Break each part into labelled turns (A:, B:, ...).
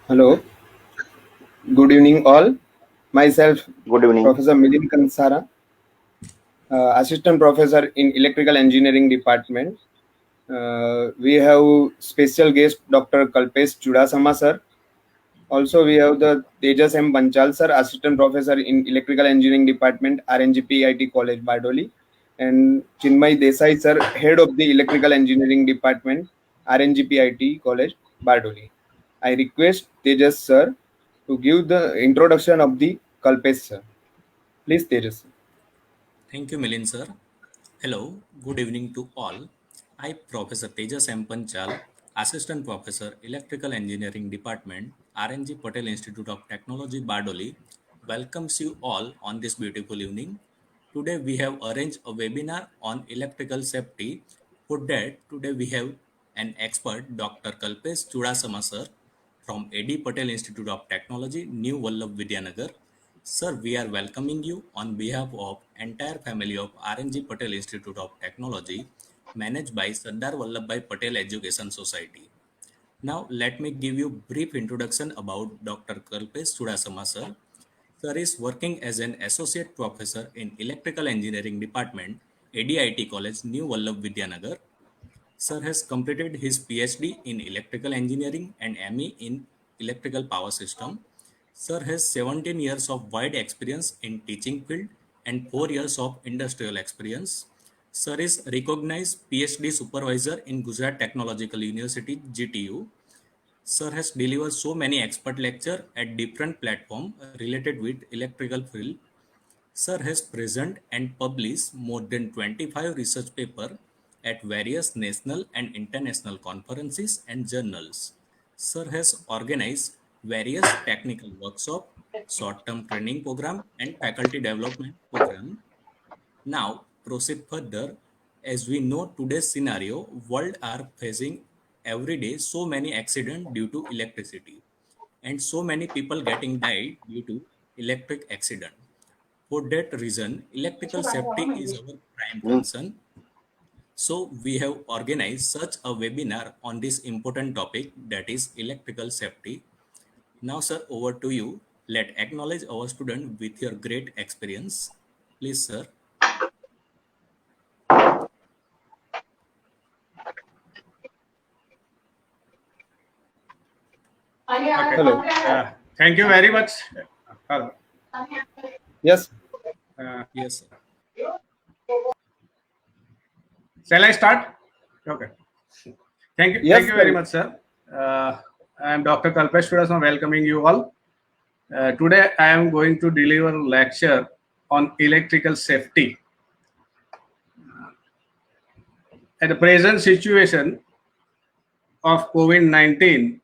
A: Hello, good evening all. Myself,
B: Good evening.
A: Professor Milind Kansara, Assistant Professor in Electrical Engineering Department. We have special guest Dr. Kalpesh Chudasama sir. Also, we have the Tejas M. Banchal sir, Assistant Professor in Electrical Engineering Department, RNGPIT College, Bardoli. And Chinmay Desai sir, Head of the Electrical Engineering Department, RNGPIT College, Bardoli. I request Tejas sir to give the introduction of the Kalpesh sir. Please, Tejas.
C: Thank you, Milin sir. Hello, good evening to all. I, Professor Tejas M. Panchal, Assistant Professor, Electrical Engineering Department, RNG Patel Institute of Technology, Bardoli, welcomes you all on this beautiful evening. Today we have arranged a webinar on electrical safety. For that, today we have an expert, Dr. Kalpesh Chudasama sir, from AD Patel Institute of Technology, New Vallabh Vidyanagar. Sir, we are welcoming you on behalf of entire family of RNG Patel Institute of Technology, managed by Sardar Vallabhbhai Patel Education Society. Now, let me give you brief introduction about Dr. Kalpesh Chudasama sir. Sir is working as an associate professor in Electrical Engineering Department, ADIT College, New Vallabh Vidyanagar. Sir has completed his PhD in Electrical Engineering and ME in Electrical Power System. Sir has 17 years of wide experience in teaching field and 4 years of industrial experience. Sir is recognized PhD supervisor in Gujarat Technological University GTU. Sir has delivered so many expert lecture at different platform related with electrical field. Sir has present and published more than 25 research papers at various national and international conferences and journals. Sir has organized various technical workshop, short-term training program, and faculty development program. Now, proceed further. As we know today's scenario, world are facing every day so many accidents due to electricity, and so many people getting died due to electric accident. For that reason, electrical safety is our prime
B: Hmm.
C: concern. So we have organized such a webinar on this important topic, that is electrical safety. Now, sir, over to you. Let acknowledge our student with your great experience. Please, sir.
D: Okay.
A: Hello.
D: Thank you very much. Hello.
A: Yes.
D: Uh,
C: Yes, sir.
D: Shall I start? Okay. Thank
A: Yes,
D: you very
A: sir.
D: much, sir. I am Dr. Kalpesh Chudasama welcoming you all. Today I am going to deliver a lecture on electrical safety. At the present situation of COVID-19,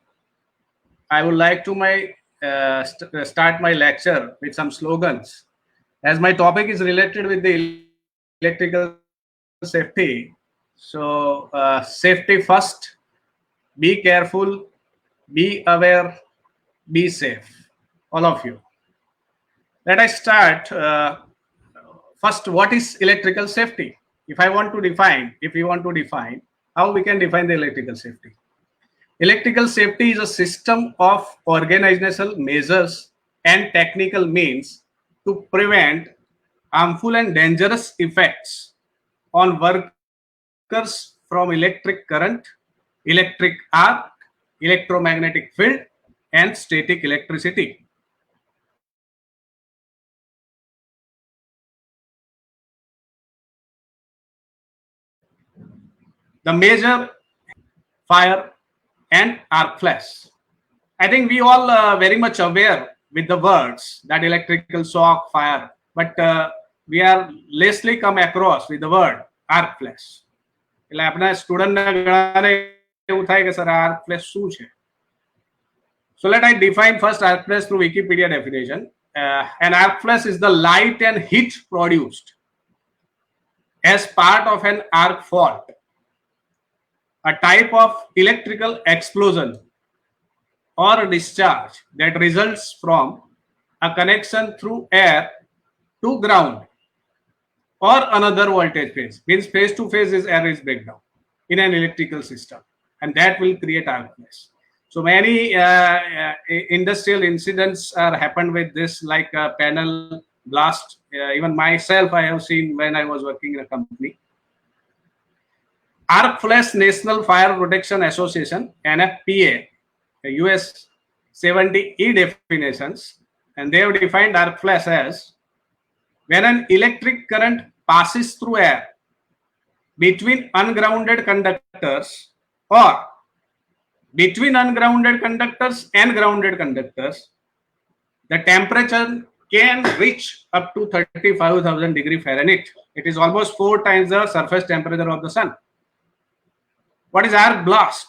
D: I would like to start my lecture with some slogans. As my topic is related with the electrical safety, so safety first, be careful, be aware, be safe, all of you. Let us start. First, what is electrical safety? If we want to define, how we can define the electrical safety? Electrical safety is a system of organizational measures and technical means to prevent harmful and dangerous effects on workers from electric current, electric arc, electromagnetic field, and static electricity. The major fire and arc flash. I think we all very much aware with the words that electrical shock, fire, but we are lessly come across with the word arc flash. એટલે આપણા સ્ટુડન્ટના ઘણાને એવું થાય કે sir arc flash શું છે? So let I define first arc flash through Wikipedia definition. An arc flash is the light and heat produced as part of an arc fault, a type of electrical explosion or a discharge that results from a connection through air to ground or another voltage phase. Means phase to phase is air is breakdown in an electrical system, and that will create arc flash. So many industrial incidents are happened with this, like panel blast. Even myself, I have seen when I was working in a company. Arc Flash National Fire Protection Association, NFPA, US 70E definitions, and they have defined arc flash as when an electric current passes through air between ungrounded conductors or between ungrounded conductors and grounded conductors, the temperature can reach up to 35,000 degrees Fahrenheit. It is almost 4 times the surface temperature of the sun. What is arc blast?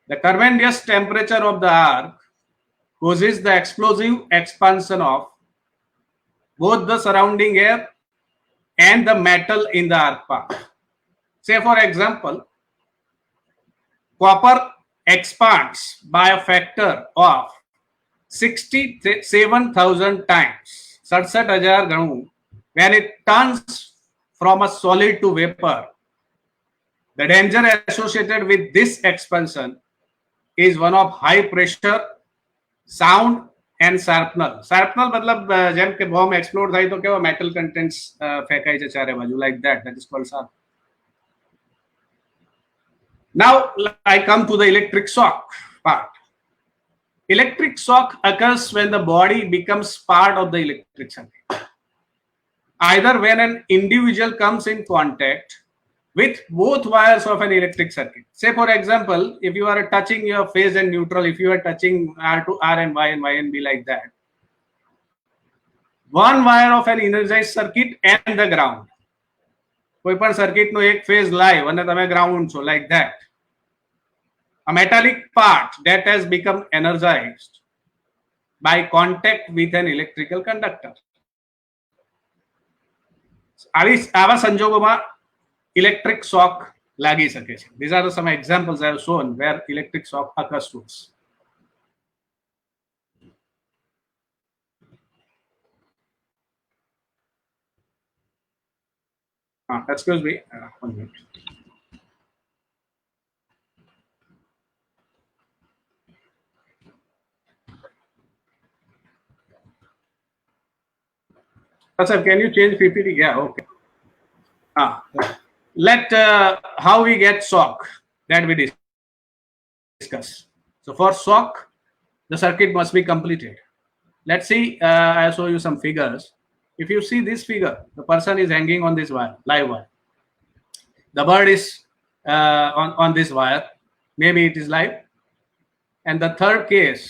D: The tremendous temperature of the arc causes the explosive expansion of both the surrounding air and the metal in the arc path. Say for example, copper expands by a factor of 67,000 times, 67,000 ganu, when it turns from a solid to vapor. The danger associated with this expansion is one of high pressure, sound and shrapnel. Shrapnel मतलब જેમ કે bomb explode થાય તો કેવા metal contents ફેંકાય છે ચારે બાજુ, like that is called shrapnel. Now I come to the electric shock part. Electric shock occurs when the body becomes part of the electric circuit, either when an individual comes in contact with both wires of an electric circuit. Say for example, if you are touching your phase and neutral, if you are touching R to R and Y and B like that, one wire of an energized circuit and the ground. કોઈ પણ circuit નો એક phase live અને તમે ground છો, like that. A metallic part that has become energized by contact with an electrical conductor. આવા સંજોગોમાં electric shock લાગી શકે છે. These are some examples I have shown where electric shock occurs to us. Excuse me, 1 minute. Sir, can you change PPT? Yeah, okay. Let how we get shock, that we discuss. So for shock, the circuit must be completed. Let's see, I'll show you some figures. If you see this figure, the person is hanging on this wire, live wire. The bird is on this wire. Maybe it is live. And the third case,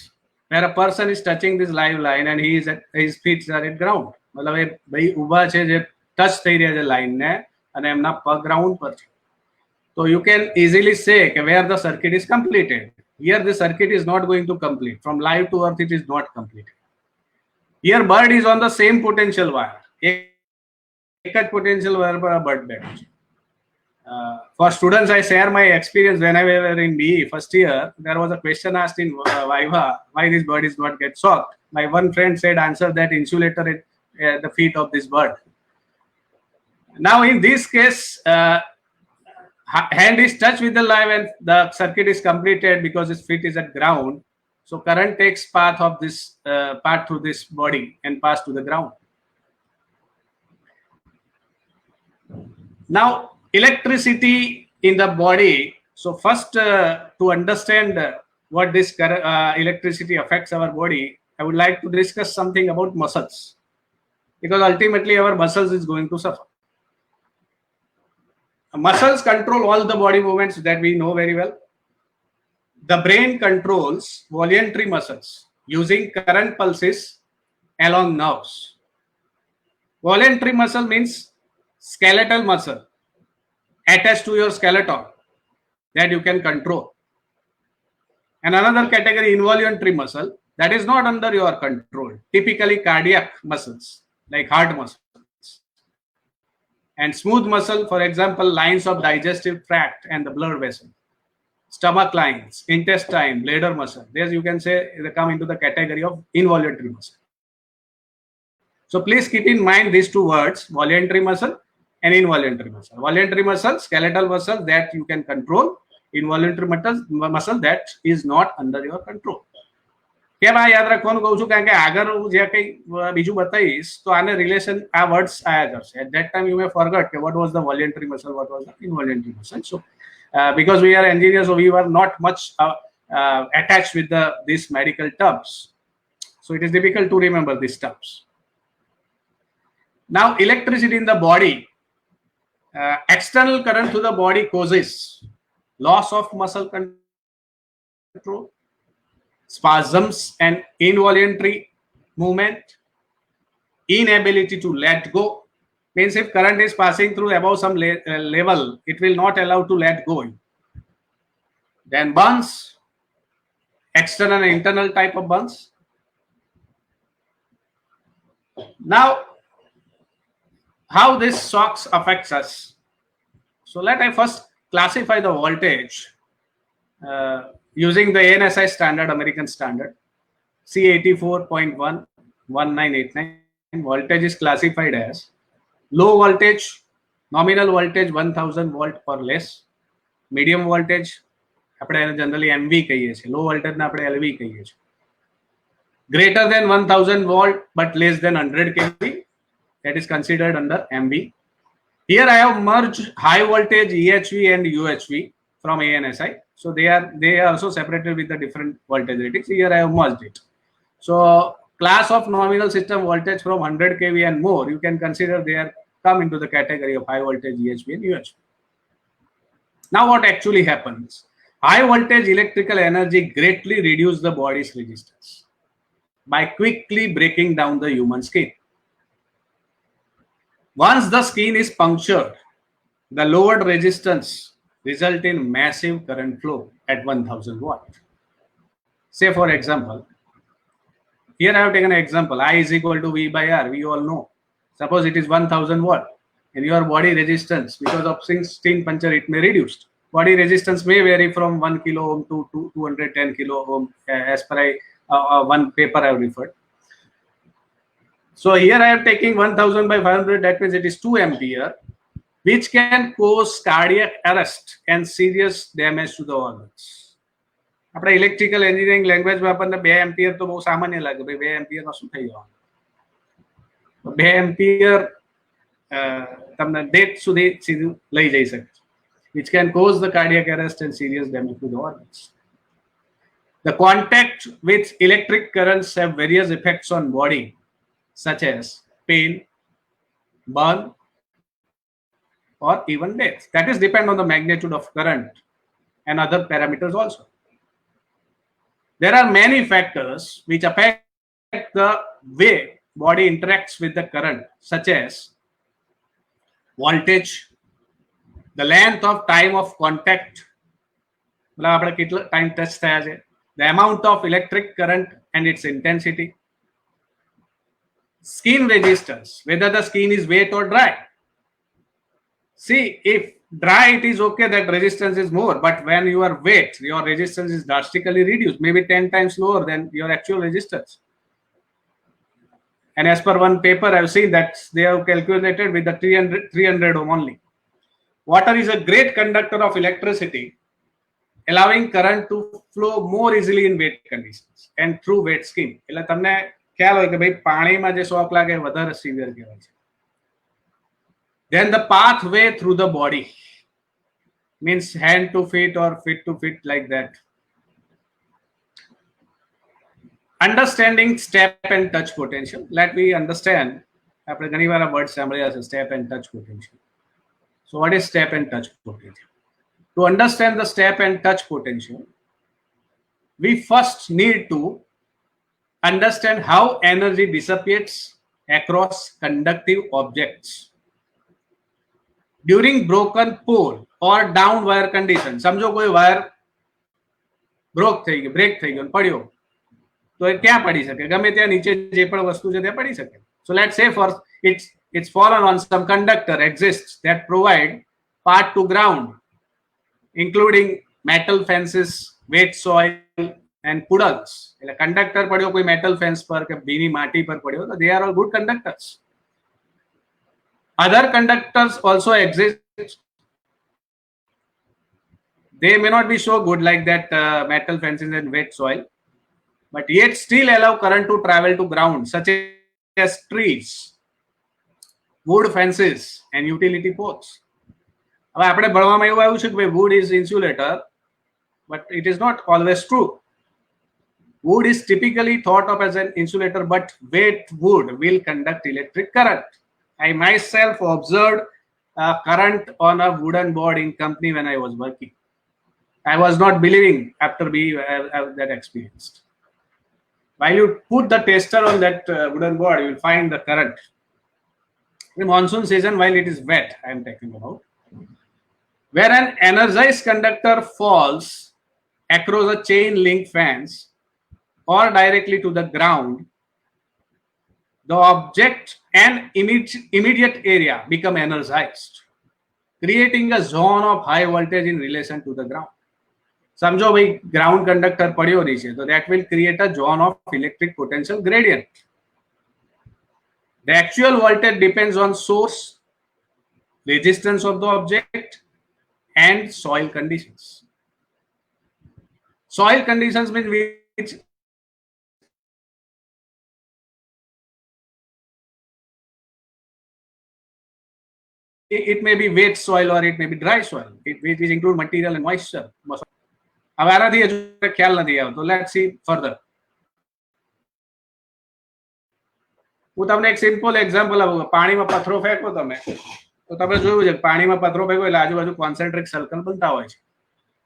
D: where a person is touching this live line and his feet are at ground. मतलब એ ભાઈ ઊભા છે જે touch થઈ રહ્યા છે line ને અને એમના પગ ગ્રાઉન્ડ પર છે. So you can easily say where the circuit is completed. Here the circuit is not going to complete. From live to earth it is not completed. Here bird is on the same potential wire. એક જ potential wire પર આ bird બેઠો છે. For students, I share my experience when I was in BE first year. There was a question asked in Viva, why this bird is not get shocked. My one friend said, answer that insulator at the feet of this bird. Now in this case, hand is touched with the live and the circuit is completed because his feet is at ground. So current takes path of this part through this body and pass to the ground. Now electricity in the body. So first to understand what this electricity affects our body, I would like to discuss something about muscles, because ultimately our muscles is going to suffer. Muscles control all the body movements that we know very well. The brain controls voluntary muscles using current pulses along nerves. Voluntary muscle means skeletal muscle attached to your skeleton that you can control. And another category, involuntary muscle, that is not under your control. Typically cardiac muscles like heart muscles. And smooth muscle, for example, lines of digestive tract and the blood vessel. Stomach lines, intestine, bladder muscle. There you can say they come into the category of involuntary muscle. So please keep in mind these two words, voluntary muscle and involuntary muscle. Voluntary muscle, skeletal muscle that you can control. involuntary muscle that is not under your control. કેમ આ યાદ રાખવાનું કહું છું કારણ કે આગળ હું જે કંઈ બીજું બતાવીશ તો આને રિલેશન આ વર્ડ્સ આયા કરશે. At that time you may forget what was the voluntary muscle, what was the involuntary muscle. So because we are engineers, so we were not much attached with these medical terms. So it is difficult to remember these terms. Now electricity in the body, external current to the body causes loss of muscle control, spasms and involuntary movement, inability to let go. Means if current is passing through above some level, it will not allow to let go. Then burns, external and internal type of burns. Now, how this shocks affects us. So let I first classify the voltage using the ANSI standard, American standard, C84.11989. Voltage is classified as low voltage, nominal voltage 1000 volt or less, medium voltage આપણે generally MV કહીએ છીએ, low voltage ને આપણે LV કહીએ છીએ, greater than 1000 volt but less than 100 kV, that is considered under MV. Here I have merged high voltage EHV and UHV from ANSI. So they are also separated with the different voltage ratings. Here I have merged it. So class of nominal system voltage from 100 kV and more, you can consider they are come into the category of high voltage EHV and UHV. Now what actually happens? High voltage electrical energy greatly reduces the body's resistance by quickly breaking down the human skin. Once the skin is punctured, the lowered resistance result in massive current flow at 1000 watt. Say for example, here I have taken an example, I is equal to V by R, we all know. Suppose it is 1000 watt and your body resistance because of skin puncture it may reduce. Body resistance may vary from 1 kilo ohm to 210 kilo ohm as per one paper I have referred. So here I am taking 1000 by 500, that means it is 2 ampere, which can cause cardiac arrest and serious damage to the organs. આપણે electrical engineering લેંગ્વેજમાં આપણને 2 ampere તો બહુ સામાન્ય લાગે, ભાઈ 2 એમ્પિયરમાં શું થઈ જવાનું? 2 એમ્પિયર તમને ડેથ સુધી સીધું લઈ જઈ શકે, which can cause the cardiac arrest and serious damage to the organs. The contact with electric currents have various effects on body, such as pain, burn, or even death. That is depend on the magnitude of current and other parameters also. There are many factors which affect the way body interacts with the current, such as voltage, the length of time of contact, time touch, the amount of electric current and its intensity, skin resistance, whether the skin is wet or dry. See, if dry it is okay, that resistance is more, but when you are wet, your resistance is drastically reduced, maybe 10 times lower than your actual resistance. And as per one paper I have seen that they have calculated with the 300 ohm only. Water is a great conductor of electricity, allowing current to flow more easily in wet conditions and through wet skin. એટલે તમને ખ્યાલ હોય કે ભાઈ પાણીમાં જે શોક લાગે વધારે સિવિયર કહેવાય છે. Then the pathway through the body means hand to feet or feet to feet, like that. Understanding step and touch potential. Let me understand. આપણે ઘણીવાર આ વર્ડ સાંભળ્યા છે, step and touch potential. So what is step and touch potential? To understand the step and touch potential, we first need to understand how energy dissipates across conductive objects during broken pole or down wire condition. સમજો કોઈ wire break થઈ ગયો પડ્યો તો એ ક્યાં પડી શકે? ગમે ત્યાં નીચે જે પણ વસ્તુ છે ત્યાં પડી શકે. So let's say for it's fallen on some conductor exists that provide path to ground, including metal fences, wet soil and puddles. એટલે કંડક્ટર પડ્યો કોઈ મેટલ ફેન્સ પર કે ભીની માટી પર પડ્યો તો they are all good conductors. Other conductors also exist They may not be so good like that metal fences and wet soil, but yet still allow current to travel to ground, such as trees, wood fences, and utility poles. હવે આપણે ભણવામાં એવું આવ્યું છે કે ભાઈ wood is insulator, but it is not always true. Wood is typically thought of as an insulator, but wet wood will conduct electric current. I myself observed current on a wooden board in company when I was working. I was not believing after being that experienced. While you put the tester on that wooden board, you will find the current. In monsoon season, while it is wet, I am talking about, where an energized conductor falls across a chain link fence or directly to the ground, the object and immediate area become energized, creating a zone of high voltage in relation to the ground. समझो भाई ground conductor पड़ियो नीचे, तो that will create a zone of electric potential gradient. The actual voltage depends on source, resistance of the object, and soil conditions. Soil conditions means which it may be wet soil or it may be dry soil, which include material and moisture. હવે આનાથી હજુ ખ્યાલ નથી આવતો. Let's see further. હું તમને એક simple example આપું. પાણીમાં પથ્થરો ફેંકો તમે, તો તમે જોયું છે પાણીમાં પથ્થરો ફેંકો એટલે આજુબાજુ કોન્સેન્ટ્રિક સર્કલ બનતા હોય છે,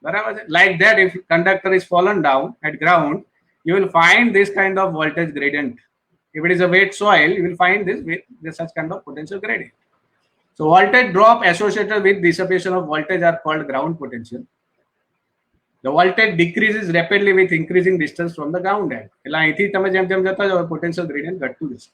D: બરાબર છે. Like that if conductor is fallen down at ground, you will find this kind of voltage gradient. If it is a wet soil, you will find this such kind of potential gradient. So voltage drop associated with dissipation of voltage are called ground potential. The voltage decreases rapidly with increasing distance from the ground end. એટલે અહીંથી તમે જેમ જેમ જતા જાઓ potential gradient ઘટતું જશે.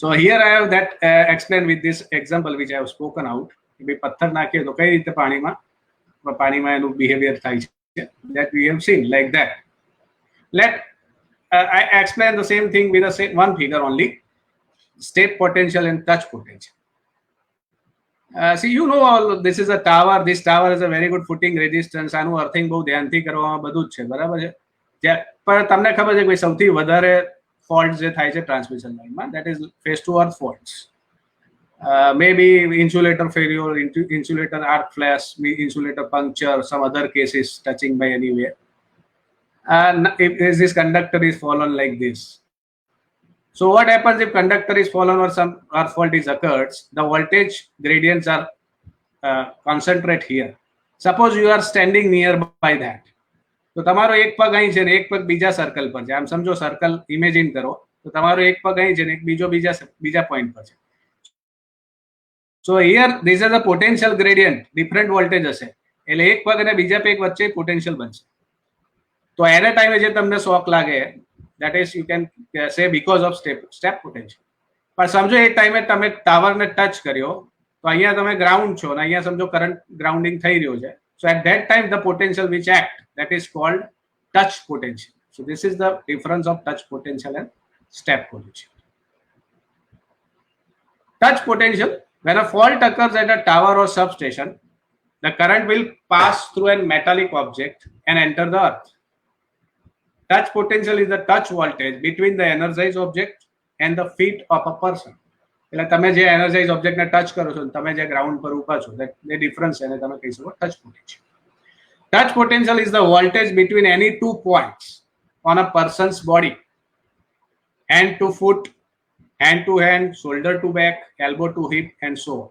D: So here I have that explained with this example which I have spoken out. કે ભાઈ પથ્થર નાખીએ તો કઈ રીતે પાણીમાં એનું behavior થાય છે, that we have seen like that. Let I explain the same thing with one figure only. Step potential and touch potential. See, you know, all this is a tower. This tower is a very good footing resistance. આનું earthing બહુ ધ્યાનથી કરવામાં બધું જ છે, બરાબર છે. પણ તમને ખબર છે કે સૌથી વધારે ફોલ્ટ જે થાય છે ટ્રાન્સમિશન લાઇનમાં, that is phase to earth faults. Maybe insulator failure, insulator arc flash, insulator puncture, some other cases touching by anywhere. If this conductor is fallen like this. So what happens if conductor is fallen or some earth fault is occurred? The voltage gradients are concentrate here. Suppose you are standing nearby that. તો તમારો એક પગ અહીં છે ને એક પગ બીજા સર્કલ પર છે. આમ સમજો સર્કલ ઇમેજિન કરો, તો તમારો એક પગ અહીં છે ને એક બીજો બીજા પોઈન્ટ પર છે. So here this is a potential gradient, different voltage હશે. એટલે એક પગ અને બીજા પગ વચ્ચે પોટેન્શિયલ બનશે. તો એને ટાઈમે જે તમને શોક લાગે, that is you can say because of step potential. પણ સમજો એ ટાઈમે તમે ટાવરને ટચ કર્યો, તો અહીંયા તમે ગ્રાઉન્ડ છો અને અહીંયા સમજો કરંટ ગ્રાઉન્ડિંગ થઈ રહ્યો છે. So at that time the potential which act, that is called touch potential. So this is the difference of touch potential and step potential. Touch potential, when a fault occurs at a tower or substation, the current will pass through a metallic object and enter the earth. Touch potential is the touch voltage between the energized object and the feet of a person. એટલે તમે જે energise ઓબ્જેક્ટને touch કરો છો, તમે જે ground પર ઊભા છો, એ ડિફરન્સ એને તમે કહી શકો touch potential. Touch potential is the voltage between any 2 points on a person's body, hand to foot, hand to hand, shoulder to back, elbow to hip, and so on.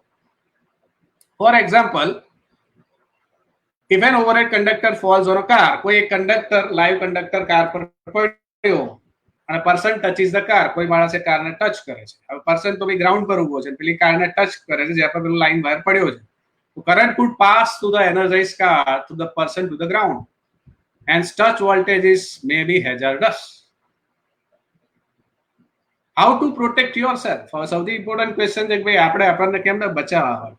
D: For example, if an overhead conductor falls on a car, કોઈ એક conductor live conductor car પર પડ્યો અને person ટચીસ the car, કોઈ માણસે કારને touch કરે છે. હવે પર્સન તો ભાઈ ગ્રાઉન્ડ પર ઊભો છે, પેલી કારને ટચ કરે છે જ્યાં પર પેલું લાઈન બહાર પડ્યો છે. તો current could pass through the energized car to the person to the ground, and touch voltage is maybe hazardous. How to protect yourself? સૌથી ઇમ્પોર્ટન્ટ ક્વેશ્ચન છે કે ભાઈ આપણે આપણને કેમ બચાવવા હોય.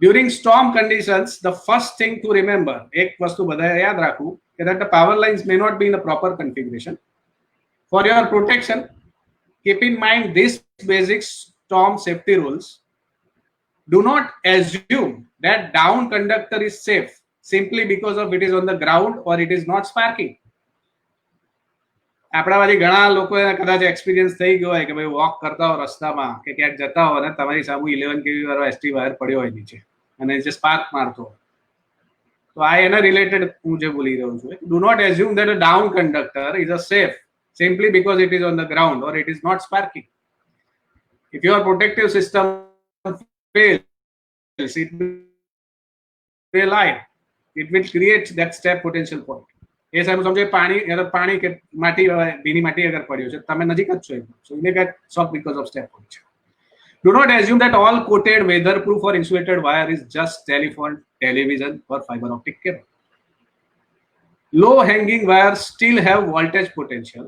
D: During storm conditions, the first thing to remember, એક વસ્તુ બધાએ યાદ રાખવું, that the power lines may not be in a proper configuration. For your protection, keep in mind these basic storm safety rules. Do not assume that down conductor is safe simply because of it is on the ground or it is not sparking. આપણામાંથી ઘણા લોકોને કદાચ experience થઈ ગયો હોય કે ભાઈ walk કરતા હો રસ્તામાં કે ક્યાંક જતા હો અને તમારી સામે 11 kV વાળો એસટી વાયર પડ્યો હોય નીચે અને જે સ્પાર્ક મારતો હોય. તો આ એના રિલેટેડ હું જે બોલી રહ્યો છું. Do not assume that a down conductor is a safe simply because it is on the ground or it is not sparking. If your protective system fails, it will lie. It will create that step potential point. એ સાહેબ સમજો પાણી કે માટી ભીની માટી અગર પડ્યો છે તમે નજીક જ છો so you may get shock because of step potential. Do not assume that all coated weatherproof or insulated wire is just telephone, television or fiber optic cable. Low hanging wires still have voltage potential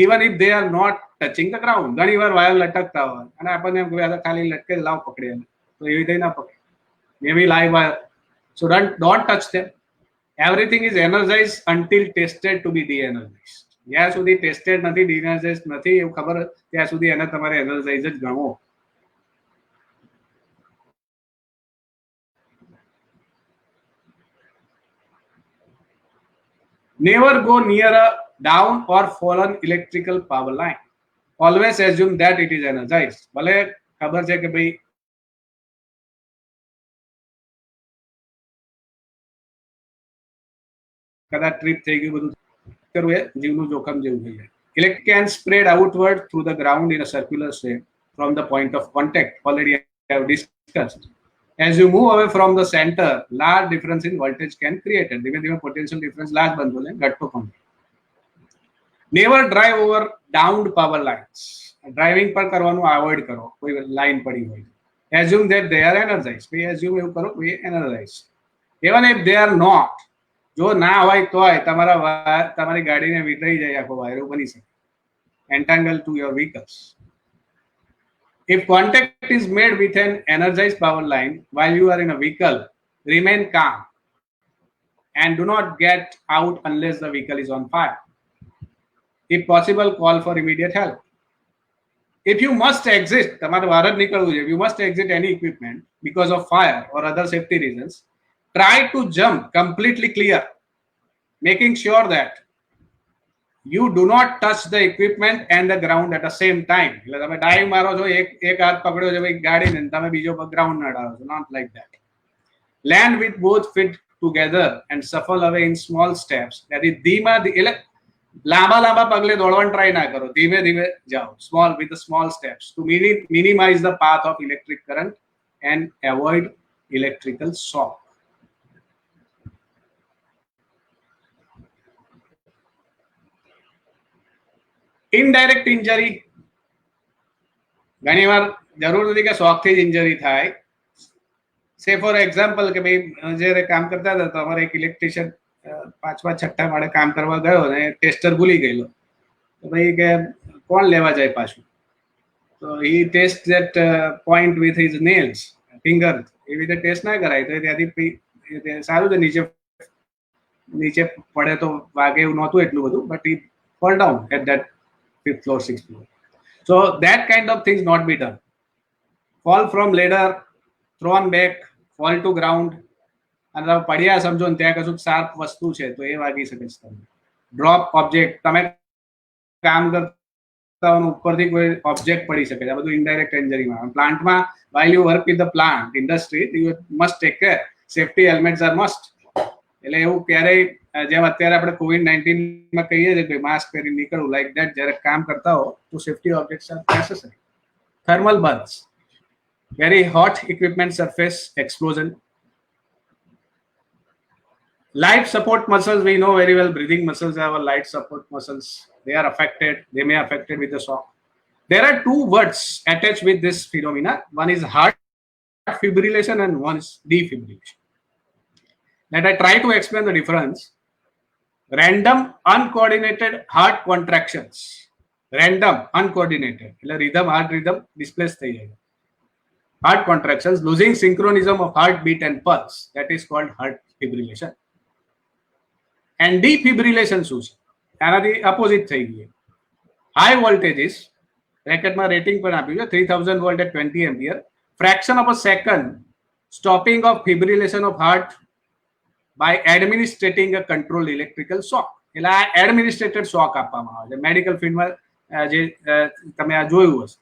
D: even if they are not touching the ground. ઘણી વાર wire લટકતા હોય અને આપણને એમ કે ખાલી લટકે લાવ પકડે તો એવી રીતે ના પકડે. maybe live wire, so don't touch them. Everything is energized until tested to be de-energized. જ્યાં સુધી ટેસ્ટેડ નથી ડી-એનર્જાઇઝ નથી એવું ખબર ત્યાં સુધી એને તમારે એનર્જાઇઝ જ ગણવો. Never go near a down or fallen electrical power line. Always assume that it is energized. ભલે ખબર છે કે ભાઈ કદાચ ટ્રીપ થઈ ગયું બધું કરવું એ જીવનું જોખમ જેવું થઈ જાય. Electric can spread outward through the ground in a circular shape from the point of contact. Already I have discussed. As you move away from the center, large difference in voltage can create it. ધીમે ધીમે potential difference large બનતો જાય ઘટતો પણ. Never drive over downed power lines. Driving પર કરવાનું avoid કરો. કોઈ લાઈન પડી હોય. Assume that they are energized. We assume એવું કરો કે energized. Even if they are not, જો ના હોય તોય તમારી ગાડીને વિતરાઈ જાય આખો વાયરો બની શકે. Entangle to your vehicles. If contact is made with an energized power line while you are in a vehicle, remain calm and do not get out unless the vehicle is on fire. If possible, call for immediate help. If you must exit, તમારે બહાર જ નીકળવું છે, if you must exit any equipment because of fire or other safety reasons, try to jump completely clear, making sure that you do not touch the equipment and the ground at the same time. એટલે તમે dive મારો છો એક હાથ પકડ્યો છે ભાઈ ગાડીને તમે બીજો ગ્રાઉન્ડ ના ડાળો છો. Not like that. Land with both feet together and shuffle away in small steps. That is ધીમા એટલે લાંબા લાંબા પગલે દોડવાનું ટ્રાય ના કરો, ધીમે ધીમે જાઓ. Small with the small steps to minimize the path of electric current and avoid electrical shock. Indirect injury ઘણીવાર જરૂર નથી કે શોખથી જ ઇન્જરી થાય. સે ફોર એક્ઝામ્પલ કે ભાઈ જ્યારે કામ કરતા હતા તો અમારે એક ઇલેક્ટ્રિશિયન 5મા 6ઠા માળે કામ કરવા ગયો અને ટેસ્ટર ભૂલી ગયેલો. તો ભાઈ કે કોણ લેવા જાય પાછું? તો he test that point with his nails finger. એવી રીતે ટેસ્ટ ના કરાય તો ત્યાંથી સારું છે નીચે પડે તો વાગે એવું નહોતું એટલું બધું, but he fall down at that 5th floor, 6th floor. So that kind of things not be done. Fall from ladder, thrown back, fall to ground. અને પડ્યા સમજો ને ત્યાં કશું શાર્પ વસ્તુ છે તો એ વાગી શકે છે તમને. ડ્રોપ ઓબ્જેક્ટ, તમે કામ કરતા ઉપરથી કોઈ ઓબ્જેક્ટ પડી શકે છે. આ બધું ઇનડાયરેક્ટ ઇન્જરીમાં. પ્લાન્ટમાં while you work with the plant industry, you must take care. Safety helmets are must. એટલે એવું ક્યારેય જેમ અત્યારે આપણે COVID-19 માં કહીએ છીએ કે માસ્ક પહેરી નીકળવું, લાઈક ધેટ જ્યારે કામ કરતા હો તો safety objects are necessary. Thermal burns, very hot equipment surface explosion. Life support muscles, we know very well, breathing muscles are our life support muscles. They are affected, they may affected with the shock. There are two words attached with this phenomena. One is heart fibrillation and one is defibrillation. Let I try to explain the difference. Random uncoordinated heart contractions. Random uncoordinated. Rhythm, heart rhythm displaced થઈ જાય. Heart contractions, losing synchronism of heartbeat and pulse. That is called heart fibrillation. And defibrillation શું છે? આનાથી opposite થઈ ગઈ. High voltages, bracket માં rating પણ આપ્યું છે 3000 volt at 20 ampere, fraction of a second stopping of fibrillation of heart by administrating a controlled electrical shock. એટલે આ એડમિનિસ્ટ્રેટેડ શોક આપવામાં આવે છે મેડિકલ ફિલ્ડમાં જે તમે આ જોયું હશે.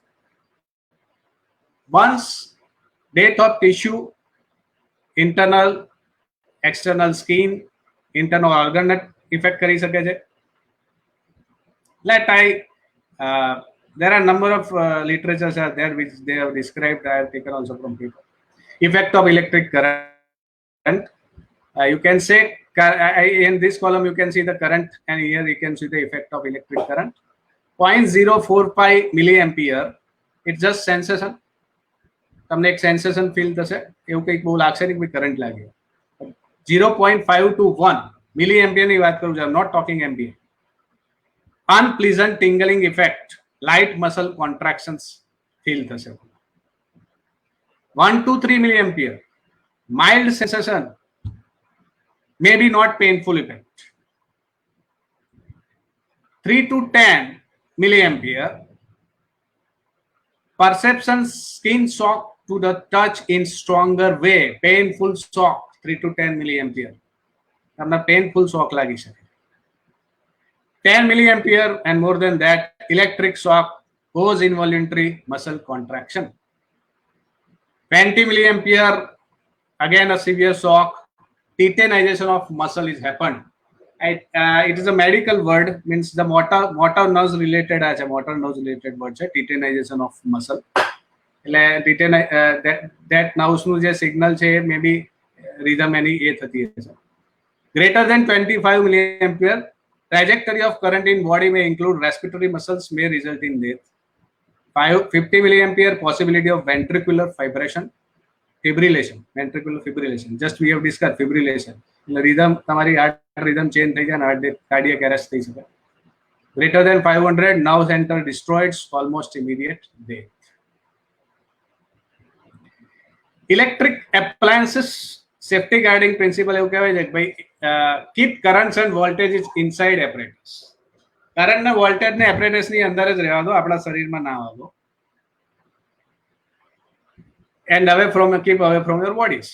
D: Once death of tissue, internal, external skin, internal organ effect કરી શકે છે. There are number of literatures are there which they have described. I have taken also from people. Effect of electric current. You can say in this column you can see the current, and here you can see the effect of electric current. 0.045 milliampere. It's just sensation. તમને એક sensation feel થશે, એવું કંઈક બહુ લાગશે નહીં કે current લાગે. 0.5 to 1 મિલી એમ્પિયરની વાત કરું છું. I am not talking ampere. Unpleasant tingling effect, light muscle contractions feel થશે. 1 to 3 milliampere, mild sensation, maybe not painful effect. 3 to 10 milliampere, perception skin shock to the touch in stronger way, painful shock. 3 to 10 milliampere, તમને painful shock લાગી શકે. 10 milliampere and more than that, electric shock, cause involuntary muscle contraction. 20 milliampere, again a severe shock, tetanization of muscle is happened. It is a medical word, means the motor nerves related as a motor nerves related word છે tetanization of muscle. એટલે that nerves નું જે signal છે મે બી rhythm એની એ થતી હશે. Greater than 25 milliampere, trajectory of current in body may include respiratory muscles, may result in death. 50 milliampere, possibility of ventricular fibrillation, ventricular fibrillation. Just we have discussed fibrillation. Rhythm, તમારી heart rhythm change થઈ જાય, heart cardiac arrest થઈ શકે. Greater than 500, nerve center destroyed, almost immediate death. Electric appliances safety guarding principle એવું કહેવાય છે કે ભાઈ keep currents and voltages inside apparatus. Current ને વોલ્ટેજ ને apparatus ની અંદર જ રહેવા દો, આપણા શરીરમાં ના આવવા દો. And keep away from your bodies.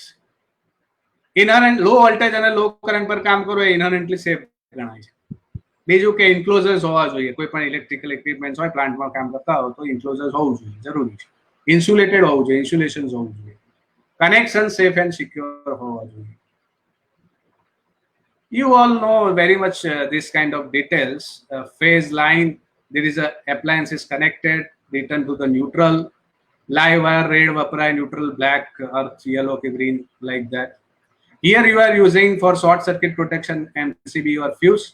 D: Inherent low voltage અને low current પર કામ કરવું એ inherently safe ગણાય છે. બીજું કે enclosures હોવા જોઈએ. કોઈ પણ ઇલેક્ટ્રિકલ ઇક્વિપમેન્ટ્સ હોય, પ્લાન્ટમાં કામ કરતા હો તો enclosures હોવું જોઈએ, જરૂરી છે. ઇન્સ્યુલેટેડ હોવું જોઈએ, ઇન્સ્યુલેશન્સ હોવું જોઈએ. કનેક્શન સેફ એન્ડ સિક્યોર હોવા જોઈએ. You all know very much this kind of details. Phase line, there is a appliance is connected, return to the neutral. Live wire, red vaporize, neutral, black, earth, yellow, green, like that. Here you are using for short circuit protection MCB or fuse.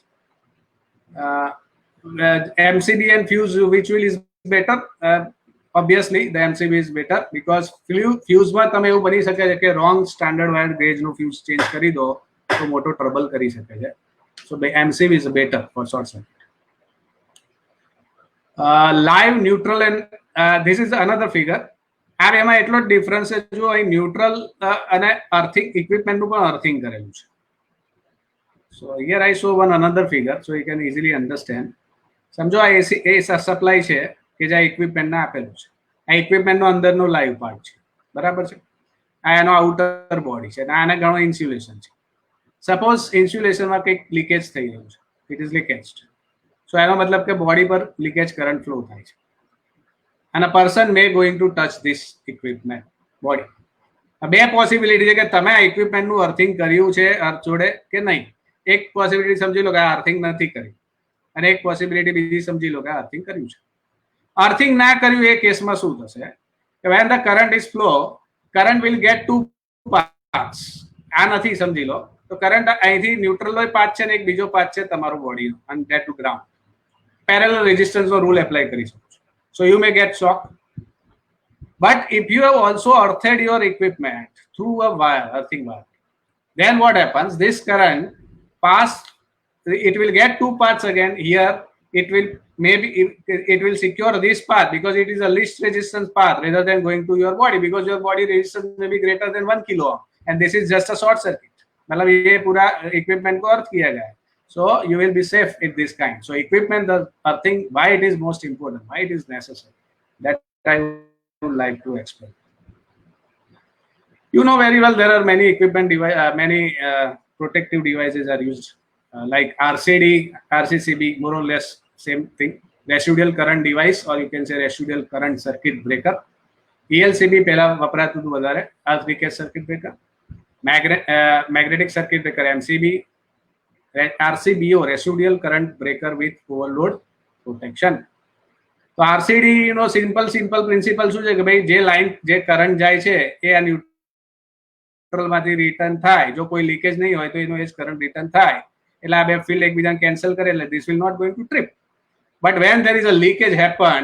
D: MCB and fuse, which will is better? Obviously, the MCB is better because fuse માં તમે એવું બની શકે છે કે wrong standard wire gauge નું fuse change કરી દો તો મોટો ટ્રબલ કરી શકે છે. So the MCB is better for short circuit. Live, neutral and this is another figure. આ એમાં એટલો ડિફરન્સ છે, જો અહીં ન્યુટ્રલ અને અર્થિંગ ઇક્વિપમેન્ટનું પણ અર્થિંગ કરેલું છે. સો here I show one another figure so you can easily understand. સમજો આ એસી એ સપ્લાય છે કે જે ઇક્વિપમેન્ટને આપેલું છે. આ ઇક્વિપમેન્ટનો અંદરનો લાઈવ પાર્ટ છે, બરાબર છે. આ એનો આઉટર બોડી છે અને આને ઘણો ઇન્સ્યુલેશન છે. સપોઝ ઇન્સ્યુલેશનમાં કંઈક લીકેજ થઈ રહ્યું છે, ઇટ ઇઝ લીકેજ્ડ. સો એનો મતલબ કે બોડી પર લીકેજ કરંટ ફ્લો થાય છે. And a person may going to touch this equipment body. બે પોસિબિલિટી છે કે તમે આ ઇક્વિપમેન્ટનું અર્થિંગ કર્યું છે અર્થ જોડે કે નહીં. એક પોસિબિલિટી સમજી લો કે આ અર્થિંગ નથી કર્યું અને એક પોસિબિલિટી બીજી સમજી લો કે આ અર્થિંગ કર્યું છે. અર્થિંગ ના કર્યું એ કેસમાં શું થશે કે when the current is flow, current will get two parts. આ નથી સમજી લો તો કરંટ અહીંથી ન્યુટ્રલ પાર્ટ છે ને એક બીજો પાર્ટ છે તમારો બોડીનો and that to ground. Parallel રેઝિસ્ટન્સનો રૂલ એપ્લાય કરી શકો. So you may get shock. But if you have also earthed your equipment through a wire, earthing wire, then what happens? This current pass, it will get two parts again. Here it will maybe it will secure this part because it is a least resistance path rather than going to your body, because your body resistance may be greater than 1 kilo ohm and this is just a short circuit. मतलब ये पूरा equipment को अर्थ किया गया है. So you will be safe in this kind. So equipment, the earthing, why it is most important, why it is necessary, that I would like to explain. You know very well there are many equipment many protective devices are used, like RCD, RCCB, more or less same thing. Residual current device, or you can say residual current circuit breaker. ELCB પહેલા વપરાતું હતું વધારે, earth leakage circuit breaker. Magnetic circuit breaker MCB, RCBO, residual current breaker with overload protection. તો RCD no simple principal શું છે કે ભાઈ જે લાઈન જે કરંટ જાય છે એ આ ન્યુટ્રલ માંથી રિટર્ન થાય, જો કોઈ લીકેજ નહીં હોય તો એનો એ જ કરંટ રિટર્ન થાય, એટલે આ બે ફિલ્ડ એકબીજાને કેન્સલ કરે, એટલે this will not going to trip. But when there is a leakage happen,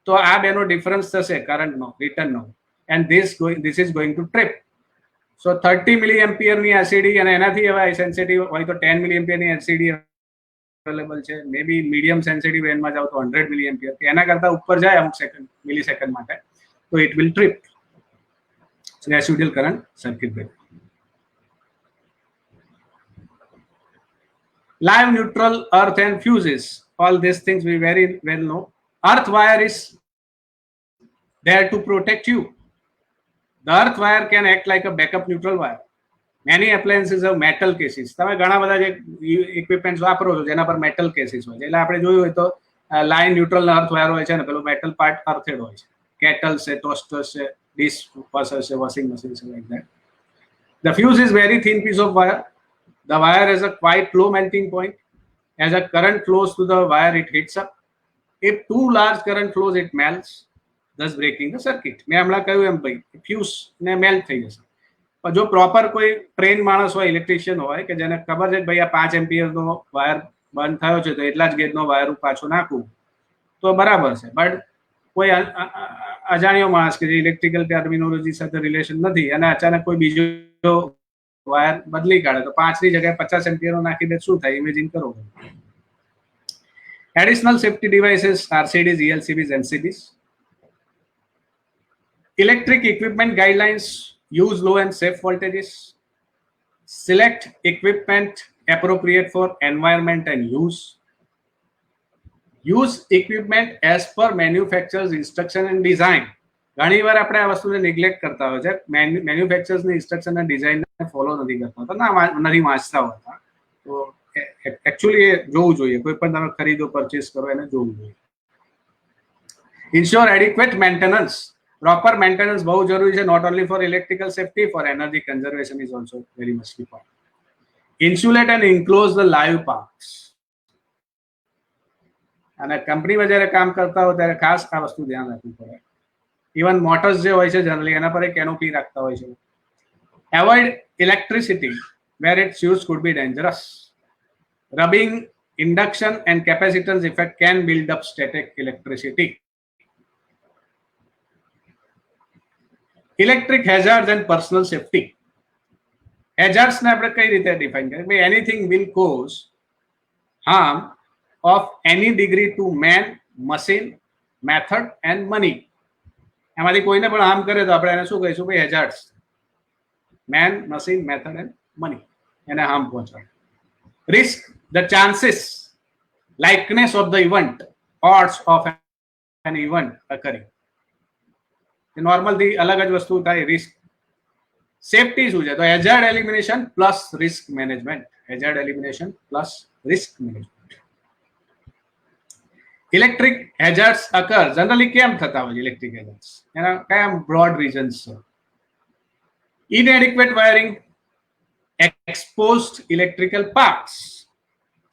D: તો આ બેનો ડિફરન્સ થશે કરંટનો, રિટર્નનો, and this is going to trip. So 30 milli એમ્પિયરની એલસીડી અને એનાથી હવે સેન્સિટિવ હોય તો 10 મિલી એમ્પિયરની એલસીડી અવેલેબલ છે. મે બી મીડિયમ સેન્સિટિવ રેન્જમાં જાવ તો 100 મિલી એમ્પિયર, એના કરતા ઉપર જાય અમુક સેકન્ડ મિલી સેકન્ડ માટે, તો it will trip. Residual current circuit breaker. Live, neutral, earth and fuses, all these things we very well know. Earth wire is there to protect you. The earth wire can act like a backup neutral wire. Many appliances have metal cases. તમે ઘણા બધા જે equipments વાપરો છો જેના પર metal cases હોય છે, એટલે આપણે જોયું હોય તો લાઇન ન્યુટ્રલ અર્થ વાયર હોય છે ને પેલું મેટલ પાર્ટ અર્થેડ હોય છે. કેટલ છે, ટોસ્ટર છે, ડિશ વોશર છે, વોશિંગ મશીન છે, like that. The fuse is very thin piece of wire. The wire has a quite low melting point. As a current flows through the wire, it heats up. If too large current flows, it melts, thus breaking the circuit. મેં હમણાં કહ્યું એમ ભાઈ fuse ને melt થઈ જશે. પણ જો proper કોઈ ટ્રેન માણસ હોય, ઇલેક્ટ્રિશિયન હોય કે જેને ખબર છે કે ભાઈ આ 5 એમ્પિયરનો વાયર બંધ થયો છે તો એટલા જ ગેજનો વાયર પાછો નાખવું તો બરાબર છે. બટ કોઈ અજાણ્યો માણસ કે જે ઇલેક્ટ્રિકલ ટર્મિનોલોજી સાથે રિલેશન નથી અને અચાનક કોઈ બીજો વાયર બદલી કાઢે તો 5 ની જગ્યાએ 50 એમ્પિયરનો નાખી દે, શું થાય ઇમેજિન કરો. Additional safety devices, RCDs, ELCBs, MCBs. Electric equipment guidelines, use low and safe voltages. Select equipment appropriate for environment and use. Use equipment as per manufacturer's instruction and design. ઘણી વાર આપણે આ વસ્તુને નિગ્લેક્ટ કરતા હોય છે, મેન્યુફેક્ચરર્સની instruction અને ડિઝાઇનને ફોલો નથી કરતા હોતા, ના નથી વાંચતા હોતા. તો એકચ્યુઅલી એ જોવું જોઈએ, કોઈ પણ તમે ખરીદો પરચેસ કરો એને જોવું જોઈએ. Ensure adequate maintenance. Proper maintenance બહુ જરૂરી છે, not only for electrical safety, for energy conservation is also very much important. Insulate and enclose the live parts. અને કંપનીમાં જ્યારે કામ કરતા હોય ત્યારે ખાસ આ વસ્તુ ધ્યાન રાખવું પડે. ઇવન મોટર્સ જે હોય છે જનરલી એના પર એક કેનોપી રાખતા હોય છે. Avoid electricity where its use could be dangerous. Rubbing, induction and capacitance effect can build up static electricity. Electric hazards and personal safety. Hazards ને આપણે કઈ રીતે ડિફાઇન કરીએ? Anything will cause harm of any degree to man, machine, method and money. એમાંથી કોઈને પણ harm કરે તો આપણે એને શું કહીશું? ભાઈ hazards. Man, machine, method and money એને હાર્મ પહોંચાડે. Risk, the chances, likeness of the event, odds of an event occurring. નોર્મલથી અલગ જ વસ્તુ થાય. રિસ્ક. સેફટી શું છે? તો hazard elimination plus risk management. Hazard elimination plus risk management. Electric હેઝાર્ડ્સ અકર generally કેમ થતા હોય? ઇલેક્ટ્રિક હેઝાર્ડ્સ એના કયા બ્રોડ રીઝન્સ છે? ઇનએડિક્વેટ વાયરિંગ, exposed electrical parts.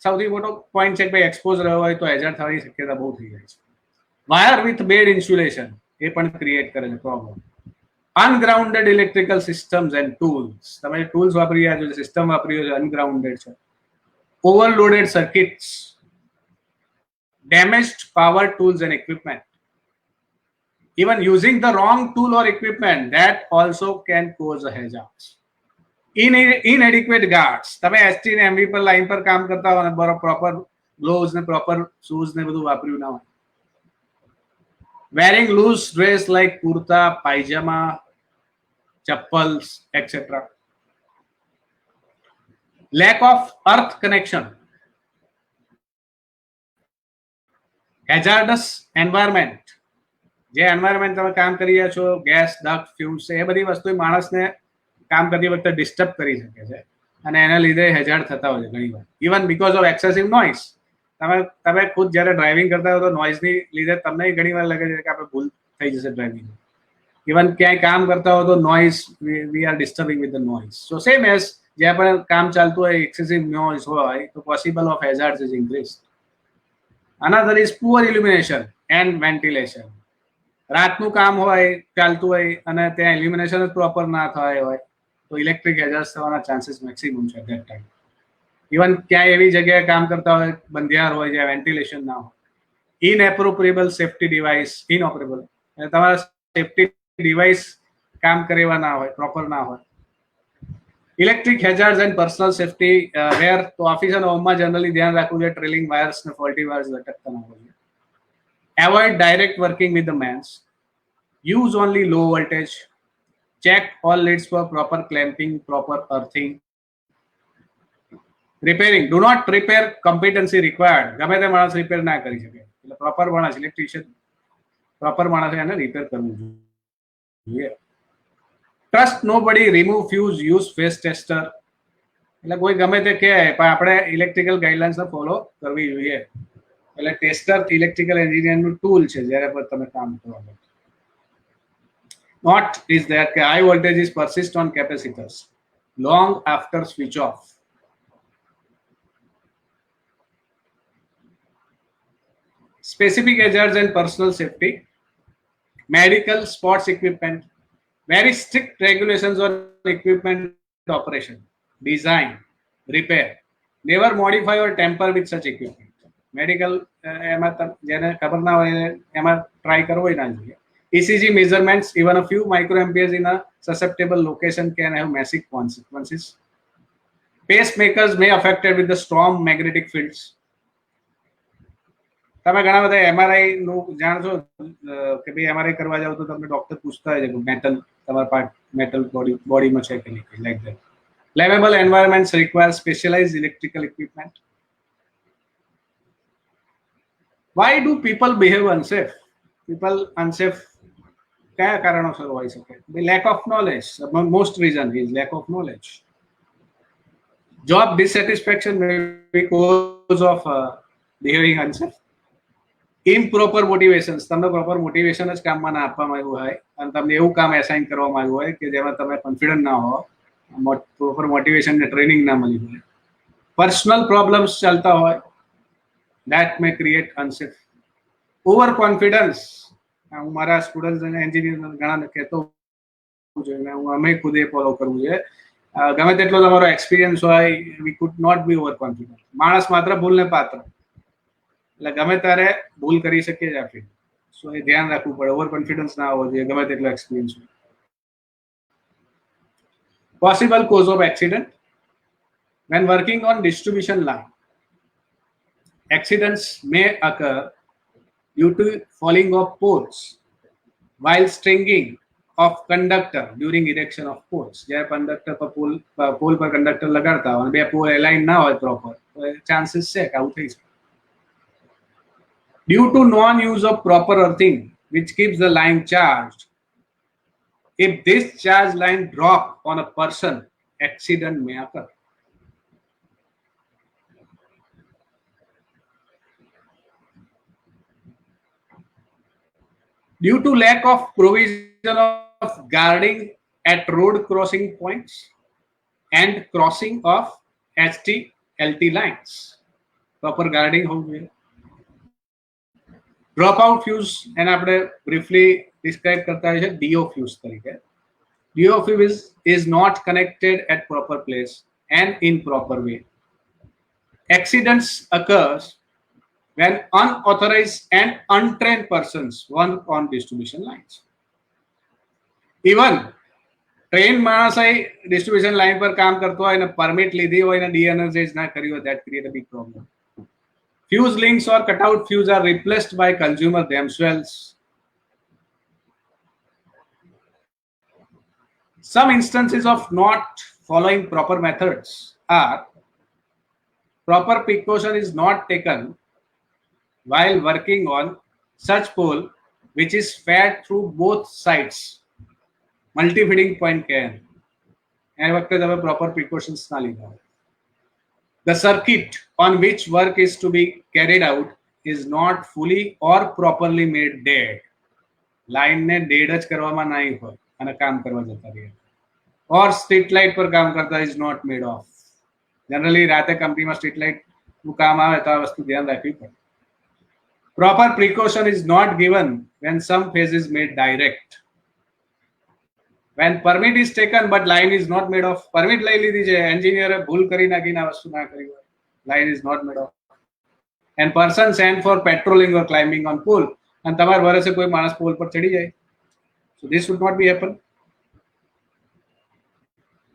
D: સૌથી મોટો પોઈન્ટ છે કે ભાઈ એક્સપોઝ રહ્યો હોય તો હેઝાર્ડ થવાની શક્યતા બહુ થઈ જાય છે. વાયર વિથ બેડ ઇન્સ્યુલેશન એ પણ ક્રિએટ કરે છે problem. Ungrounded electrical systems and tools. તમે ટૂલ્સ વાપરી રહ્યા છો, સિસ્ટમ વાપરી રહ્યો છો, અનગ્રાઉન્ડેડ છે. Overloaded circuits, damaged power tools and equipment. Even using the wrong tool or equipment, that also can cause a hazard. Inadequate guards. તમે ST ને એમવી પર લાઈન પર કામ કરતા હોય ને બરાબર પ્રોપર ગ્લોવ્સ ને પ્રોપર શૂઝ ને બધું વાપર્યું ના હોય. Wearing loose dress like kurta, pyjama, chappals etcetera. Lack of earth connection. Hazardous environment. જે એન્વાયરમેન્ટ તમે કામ કરી રહ્યા છો, ગેસ, ડક્ટ, ફ્યુમ્સ, એ બધી વસ્તુ માણસને કામ કરતી વખતે ડિસ્ટર્બ કરી શકે છે અને એના લીધે હેઝાર્ડ થતા હોય છે ઘણીવાર, even because of excessive noise. તમે ખુદ જ્યારે ડ્રાઇવિંગ કરતા હો તો નોઇઝની લીધે તમને ઘણીવાર લાગે છે કે આપણે ભૂલ થઈ જશે ડ્રાઇવિંગ. ઇવન ક્યાંય કામ કરતા હો તો noise, we are disturbing with the noise. So same as જ્યાં પણ કામ ચાલતું હોય એક્સેસિવ નોઇઝ હોય તો possible of hazards is increase. Another is poor illumination and ventilation. રાતનું કામ હોય ચાલતું હોય અને ત્યાં ઇલ્યુમિનેશન જ પ્રોપર ના થાય હોય તો ઇલેક્ટ્રિક હેઝાર્ડ થવાના ચાન્સીસ મેક્સિમમ છે ધેટ ટાઈમ. ઇવન ક્યાંય એવી જગ્યાએ કામ કરતા હોય બંધિયાર હોય જ્યાં વેન્ટિલેશન ના હોય. ઇનએપ્રોપ્રિએબલ સેફ્ટી ડિવાઇસ, ઇનઓપરેબલ, તમારા સેફ્ટી ડિવાઇસ કામ કરેવા ના હોય, પ્રોપર ના હોય. Electric hazards and personal safety wear, તો ઓફિસ અને હોમમાં જનરલી ધ્યાન રાખવું જોઈએ ટ્રેલિંગ વાયર્સ ને ફોલ્ટી વાયર્સ લટકતા ના હોય. Avoid direct working with the mains. Use only low voltage. Check all leads for proper clamping, proper earthing. Repairing. Do not repair competency required. ગમે તે માણસ રિપેર ના કરી શકે. એટલે પ્રોપર માણસ ઇલેક્ટ્રિશિયન પ્રોપર માણસે એને રિપેર કરવું જોઈએ. Trust nobody. Remove fuse. Use phase tester. એટલે કોઈ ગમે તે કહે પણ આપણે ઇલેક્ટ્રિકલ ગાઈડલાઇન્સને ફોલો કરવી જોઈએ. એટલે ટેસ્ટર ઇલેક્ટ્રિકલ એન્જિનિયરનું ટૂલ છે જ્યારે પર તમે કામ કરો. Not is that high voltages persist on capacitors long after switch off. Specific hazards and personal safety. Medical sports equipment. Very strict regulations on equipment operation, design, repair. Never modify or tamper with such equipment. Medical એમાં જેને ખબર ના હોય એમાં try કરવો ના જોઈએ. ECG measurements, even a few microamperes in a susceptible location can have massive consequences. Pacemakers may affected with the strong magnetic fields. તમે ઘણા બધા MRI નું જાણશો કે ભાઈ MRI કરવા જાવ તો તમને ડોક્ટર પૂછતા હોય છે કે મેટલ તમારા પાર્ટ મેટલ બોડીમાં છે કે નહીં, like that. Flammable environments require specialized electrical equipment. Why do people behave unsafe? People unsafe kaya karanasar hoy શકે? The lack of knowledge. Most reason is lack of knowledge. Job dissatisfaction may be cause of behaving unsafe. Improper motivations. તમને proper motivation જ કામમાં ના આપવામાં આવ્યું હોય અને તમને એવું કામ એસાઇન કરવામાં આવ્યું હોય કે જેમાં તમે કોન્ફિડન્ટ ના હો, પ્રોપર મોટિવેશન ને ટ્રેનિંગ ના મળી હોય. પર્સનલ પ્રોબ્લેમ્સ ચાલતા હોય, that may create unsafe. Overconfidence. હું મારા સ્ટુડન્ટ્સ અને એન્જિનિયર ઘણા કહેતો હોઉં છું, હું અમે ખુદ એ ફોલો કરવું છે. ગમે તેટલો તમારો એક્સપિરિયન્સ હોય, we could not be overconfident. માણસ માત્ર ભૂલને પાત્ર, એટલે ગમે ત્યારે ભૂલ કરી શકીએ જ આપણે. સો એ ધ્યાન રાખવું પડે. ઓવર કોન્ફિડન્સ ના હોવો જોઈએ ગમે તેટલો એક્સપિરિયન્સ હોય. Possible cause of accident. When working on distribution line, accidents may occur due to falling of poles while stringing of conductor during erection of poles. જ્યારે કંડક્ટર પર પોલ પર કંડક્ટર લગાડતા હોય અને બે પોલ એલાઇન ના હોય proper તો chances છે કે આવું થઈ શકે. Due to non-use of proper earthing which keeps the line charged, if this charge line drop on a person, accident may occur. Due to lack of provision of guarding at road crossing points and crossing of HT LT lines. Proper guarding હોવું જોઈએ. Drop out fuse એને આપણે briefly describe કરતા હોય છે DO fuse તરીકે. DO fuse is not connected at proper place and in proper way. Accidents occurs when unauthorized and untrained persons work on distribution lines. Even trained માણસ distribution line પર કામ કરતો હોય અને permit લીધી હોય અને de-energize ના કરી હોય, that create a big problem. Fuse links or cutout fuse are replaced by consumer themselves. Some instances of not following proper methods are proper precaution is not taken while working on such pole which is fed through both sides. Multi-feeding point can. એ વખતે તમે proper precautions ના લીધા હોય. The circuit on which work is to be carried out is not fully or properly made dead. Line ને dead જ કરવામાં નહીં હોય અને કામ કરવા જતા રહીએ. ઓર સ્ટ્રીટ લાઇટ પર કામ કરતા is not made of. Generally રાતે કંપનીમાં સ્ટ્રીટ લાઇટ નું કામ આવે તો આ વસ્તુ ધ્યાન રાખવી પડે. Proper precaution is not given when some phase is made direct. When permit is taken but line is not made of. Permit લઈ લીધી છે, એન્જિનિયરે ભૂલ કરી નાખીને આ વસ્તુ ના કરી હોય. Line is not made of. And person sent for patrolling or climbing on pole. અને તમારા વર્ષે કોઈ માણસ પોલ પર ચડી જાય. So this would not be happen.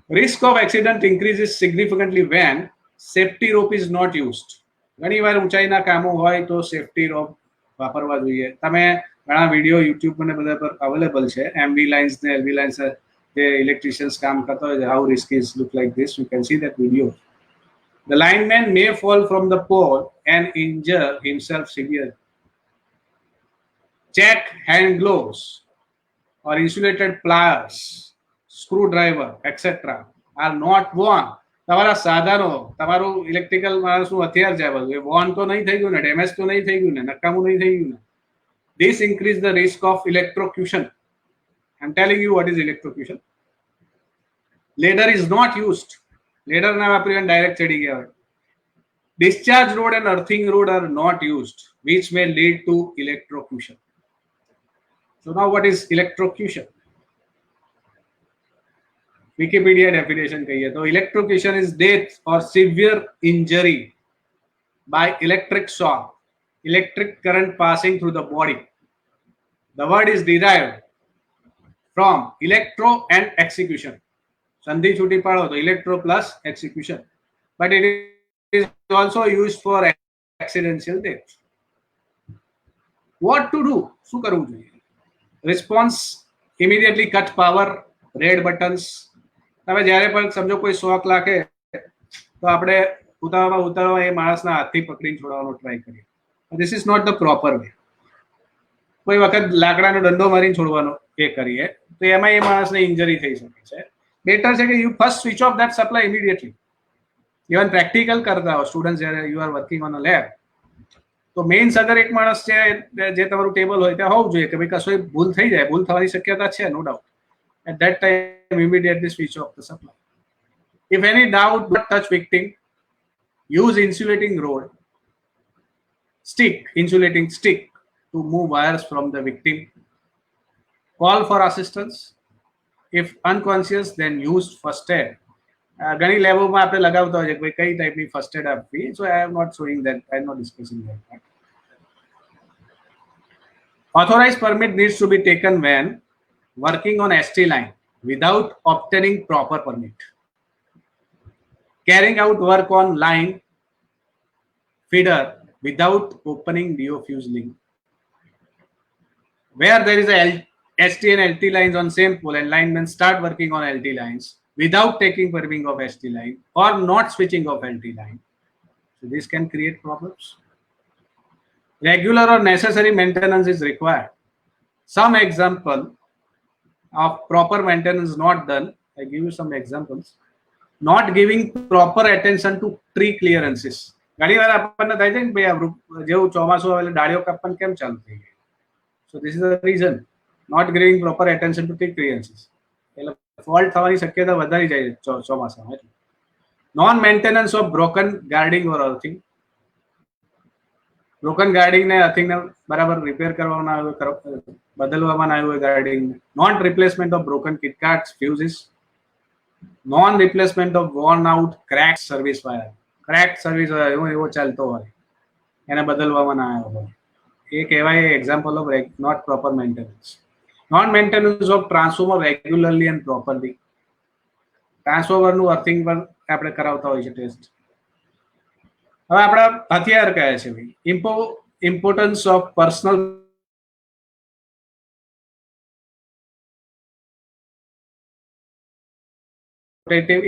D: Risk of accident increases significantly when safety rope is not used. ઘણી વાર ઊંચાઈના કામો હોય તો સેફટી રોપ વાપરવા જોઈએ. તમે ઘણા વિડીયો યુટ્યુબ પર બધા પર અવેલેબલ છે. એમવી લાઇન્સ ને એલવી લાઇન્સ જે ઇલેક્ટ્રિશિયન્સ કામ કરતા હોય, how risk is look like this. You can see that video. The lineman may fall from the pole and injure himself severely. Check hand gloves or insulated pliers, screwdriver, etc. are not worn. તમારા સાધનો, તમારું electrical માણસનું હથિયાર છે બધું, એ von તો નહીં થઈ ગયું ને, ડેમેજ તો નહીં થઈ ગયું ને, નકામું નહીં થઈ ગયું ને. This increase the risk of electrocution. I'm telling you what is electrocution. Ladder is not used. Ladder ના વાપરીને ડાયરેક્ટ ચડી ગયા હોય. Discharge rod and earthing rod are not used, which may lead to electrocution. So now what is electrocution? Wikipedia definition कहिए तो electrocution is death or severe injury by electric shock, electric current passing through the body. The word is derived from electro and execution. Sandhi chuti pado to electro plus execution, but it is also used for accidental death. What to do? શું કરવું જોઈએ? Response: immediately cut power, red buttons. તમે જ્યારે પણ સમજો કોઈ શોક લાગે તો આપણે ઉતારવા એ માણસના હાથથી પકડીને છોડવાનો ટ્રાય કરીએ. This is not the proper way. કોઈ વખત લાકડાનો દંડો મારીને છોડવાનો એ કરીએ તો એમાં એ માણસને ઇન્જરી થઈ શકે છે. બેટર છે કે you first switch off that supply immediately. Even practical કરતા હો સ્ટુડન્ટ, જ્યારે you are working on a lab, તો મેઇન્સ અગર એક માણસ છે જે તમારું ટેબલ હોય ત્યાં હોવું જોઈએ કે ભાઈ કશો ભૂલ થઈ જાય, ભૂલ થવાની શક્યતા છે, no doubt. At that time, immediately switch off the supply. If any doubt, don't touch victim. Use insulating rod, insulating stick to move wires from the victim. Call for assistance. If unconscious, then use first aid. ઘણી લેબોમાં આપણે લગાવતા હોય છે કે કઈ ટાઈપની first aid આપવી. So I am not showing that. I am not discussing that. Authorized permit needs to be taken when working on ST line without obtaining proper permit. Carrying out work on line feeder without opening DO fuse link. Where there is a ST and LT lines on same pole and linemen start working on LT lines without taking permit of ST line or not switching off LT line. So this can create problems. Regular or necessary maintenance is required. Some example of proper maintenance not done. I give you some examples. Not giving proper attention to tree clearances. ઘણી વાર આપણને થાય છે કે ભાઈ આ જેવું ચોમાસું આવે એટલે ડાળીઓ કાપવાનું કેમ ચાલુ થઈ ગઈ. So this is the reason. Not giving proper attention to tree clearances. એટલે ફોલ્ટ થવાની શક્યતા વધારી જાય ચોમાસામાં. Non maintenance of broken guarding or earthing. Broken guarding ને અર્થિંગ ને બરાબર રિપેર કરવામાં આવ્યો, બદલવામાં આવ્યું હોય guarding. Non replacement of broken kit cards, fuses. Non replacement of worn out crack service wire. Crack service એવો ચાલતો હોય એને બદલવામાં ના આવ્યો હોય એ કહેવાય example of not proper maintenance. Non maintenance of transformer regularly and properly. ટ્રાન્સફોર્મરનું અર્થિંગ પર આપણે કરાવતા હોય છે ટેસ્ટ. હવે આપણા હથિયાર કયા છે ભાઈ? Importance of personal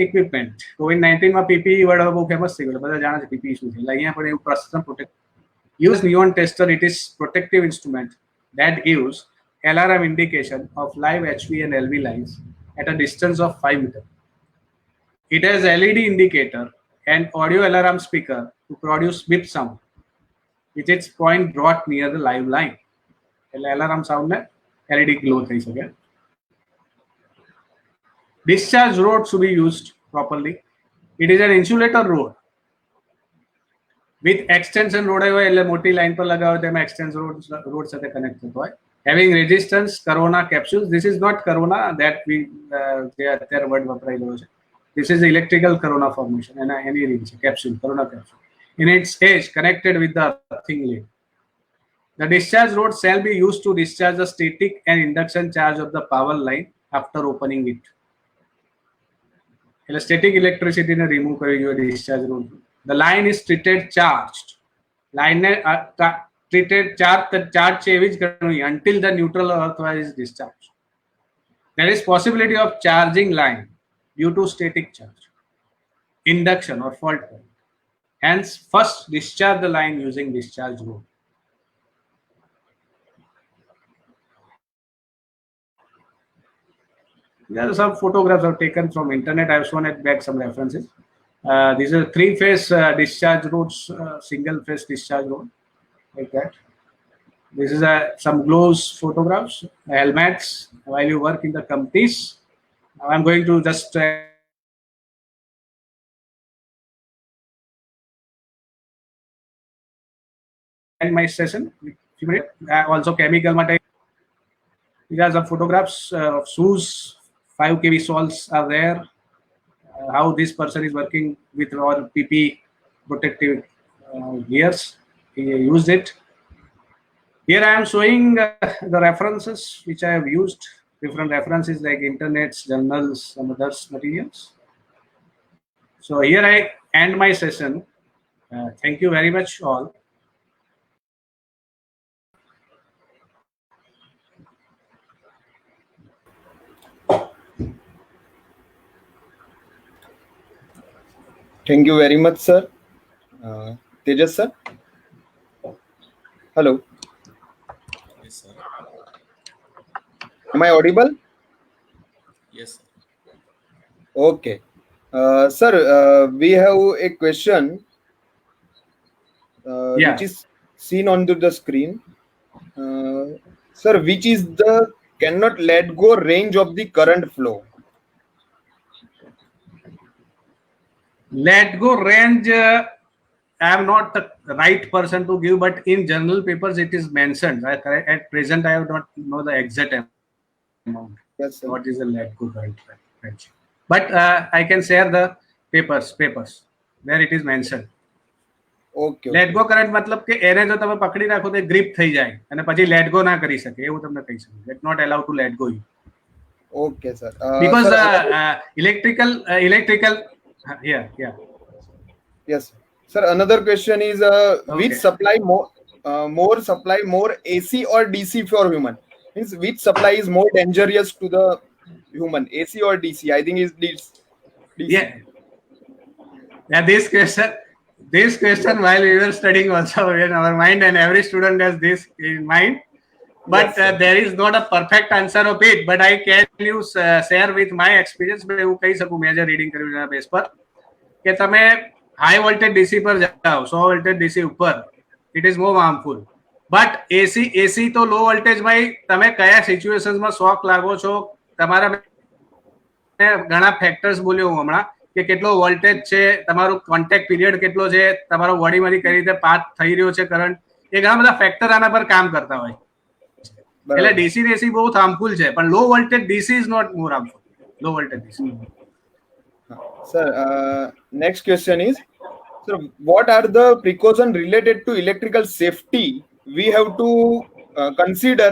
D: equipment. COVID-19 માં પીપીઈ વર્ડ બહુ ફેમસ થઈ ગયો, બધા જાણે છે પીપીઈ શું છે. એટલે અહીંયા પણ એવું personal protect. Use neon tester. It is protective instrument that gives alarm indication of live HV and LV lines at a distance of 5 meters. It has LED indicator and audio alarm speaker to produce beep sound, with its point brought near the live line. એટલે alarm sound ને LED glow થઈ શકે. Discharge rod should be used properly. It is an insulator rod with extension rod હોય એટલે મોટી line પર લગાવો તેમાં extension rod સાથે કનેક્ટ થતો હોય. Having resistance corona capsules. This is not corona that we their word વપરાઈ રહ્યો છે. This is the electrical corona formation and any ring capsule, corona capsule. In its edge connected with the earthing lid. The discharge rod shall be used to discharge the static and induction charge of the power line after opening it. એટલે static electricity ને remove કરી જોઈએ discharge rod. The line is treated charged. Line ને treated charge છે એવી જ કરવી until the neutral or earthwise is discharged. There is possibility of charging line due to static charge, induction or fault current. Hence, first discharge the line using discharge rod. There are some photographs I've taken from internet. I've shown it back some references. These are three-phase discharge rods, single-phase discharge rod, like that. This is some gloves photographs, helmets while you work in the companies. I'm going to just end my session. Also chemical material. These are some photographs of shoes. 5 kV soles are there. How this person is working with all PP protective gears. He used it. Here I am showing the references which I have used. Different references like internets, journals, and others materials. So here I end my session. Thank you very much all.
A: Thank you very much, sir. Tejas sir. Hello.
C: Yes, sir.
A: Am I audible?
C: Yes, sir.
A: Okay. Sir, we have a question
D: Yeah.
A: which is seen onto the screen. Sir, which is the cannot let go range of the current flow?
D: Let go range, I am not the right person to give, but in journal papers it is mentioned. At present, I have not know the exact amount.
A: Yes, sir.
D: What is the let go current range? But I can share the papers where it is mentioned.
A: Okay.
D: Let go current मतलब કે એને જો તમે પકડી રાખો તો grip થઈ જાય અને પછી let go ના કરી શકે એવું તમને કહી શકું. It's not allowed to let go you.
A: Okay, sir.
D: Because
A: sir,
D: electrical yeah.
A: Yes, sir. Another question is which
D: Okay.
A: supply more AC or DC for human? Means which supply is more dangerous to the human, AC or DC? I think it's DC.
D: Yeah, this question while we were studying also in our mind, and every student has this in mind. But
A: Yes, sir.
D: there is not a perfect answer of it. But I can share with my experience. मैं वो कही सकूँ major reading करी ना base पर कि तमे high voltage DC पर जाओ 100 वोल्टेज डीसी ऊपर it is more harmful. But AC तो लो वोल्टेज में तमे कया सिच्युएशंस में शॉक लागो છો તમારા ઘણા ફેક્ટર્સ બોલ્યો હું હમણાં કે કેટલો વોલ્ટેજ છે, તમારો કોન્ટેક્ટ પીરિયડ કેટલો છે, તમારો બોડીમાંથી કઈ રીતે પાસ થઈ રહ્યો છે કરંટ, એ ઘણા બધા ફેક્ટર આના પર કામ કરતા હોય. એટલે ડીસી ડીસી બહુ હાર્મફુલ છે, પણ low voltage DC is not more harmful. Low voltage DC.
A: Sir, next question is, sir, what are the precautions related to electrical safety we have to consider,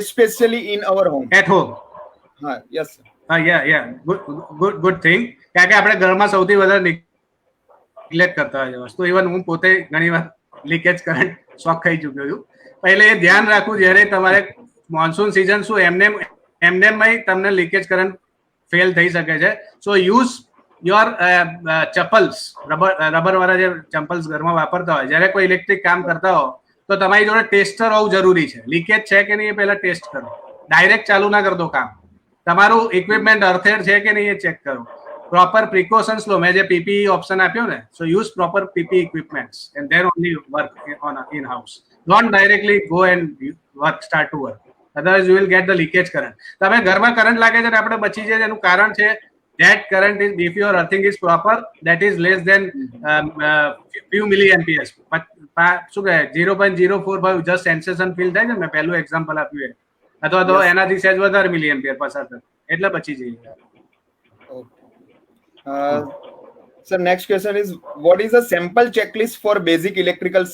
A: especially in our home?
D: At home.
A: Yes, sir.
D: Yeah. Good thing. કારણ કે આપણે ઘરમાં સૌથી વધારે neglect કરતા હોય છે વસ્તુ. ઇવન હું પોતે ઘણી વાર લીકેજ કરંટ શોક ખાઈ ચૂક્યો છું. એટલે એ ધ્યાન રાખવું જ્યારે તમારે મોન્સૂન સિઝન શું એમને તમને લીકેજ કરંટ ફેલ થઈ શકે છે. સો યુઝ યોર ચપ્પલ્સ, રબર વાળા જે ચપ્પલ્સ ઘરમાં વાપરતા હોય, જ્યારે કોઈ ઇલેક્ટ્રિક કામ કરતા હો તો તમારી જોડે ટેસ્ટર હોવું જરૂરી છે. લીકેજ છે કે નહીં એ પહેલા ટેસ્ટ કરો. ડાયરેક્ટ ચાલુ ના કરી દો કામ. તમારું ઇક્વિપમેન્ટ અર્થેડ છે કે નહીં એ ચેક કરો. proper precautions લો. મેં જે PPE ઓપ્શન આપ્યો ને, so use proper PPE equipments and then only work on in house. Don't directly go and start to work, otherwise you will get the leakage current. તમે ઘરમાં current લાગે છે ને આપણે બચી જાય, એનું કારણ છે that current is, if your earthing is proper, that is less than few milliamperes. શું કહે 0.045 just sensation feel થાય છે. મેં પહેલું એક્ઝામ્પલ આપ્યું અથવા તો એનાથી સહેજ વધારે મિલિએમ્પિયર પસાર થાય એટલે બચી જઈએ.
A: Sir, next question is, what is a sample checklist for basic electrical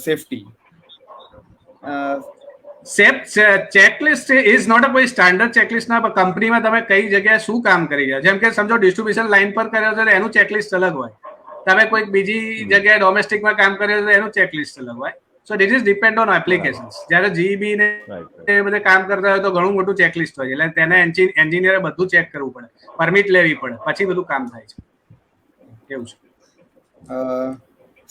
A: safety?
D: Checklist is not a કોઈ સ્ટાન્ડર્ડ ચેકલિસ્ટ ના, કંપનીમાં તમે કઈ જગ્યાએ શું કામ કરી રહ્યા, જેમ કે સમજો ડિસ્ટ્રીબ્યુશન લાઇન પર કર્યો છે એનું ચેકલિસ્ટ અલગ હોય, તમે કોઈ બીજી જગ્યાએ ડોમેસ્ટિકમાં કામ કર્યો છે એનું ચેકલિસ્ટ અલગ હોય. So this is depend on applications. જ્યારે જીબી ને એ બધે કામ કરતા હોય તો ઘણું મોટું ચેકલિસ્ટ હોય છે, એટલે તેને એન્જિનિયરે બધું ચેક કરવું પડે, પરમિટ લેવી પડે, પછી બધું કામ થાય છે. કેવું છે?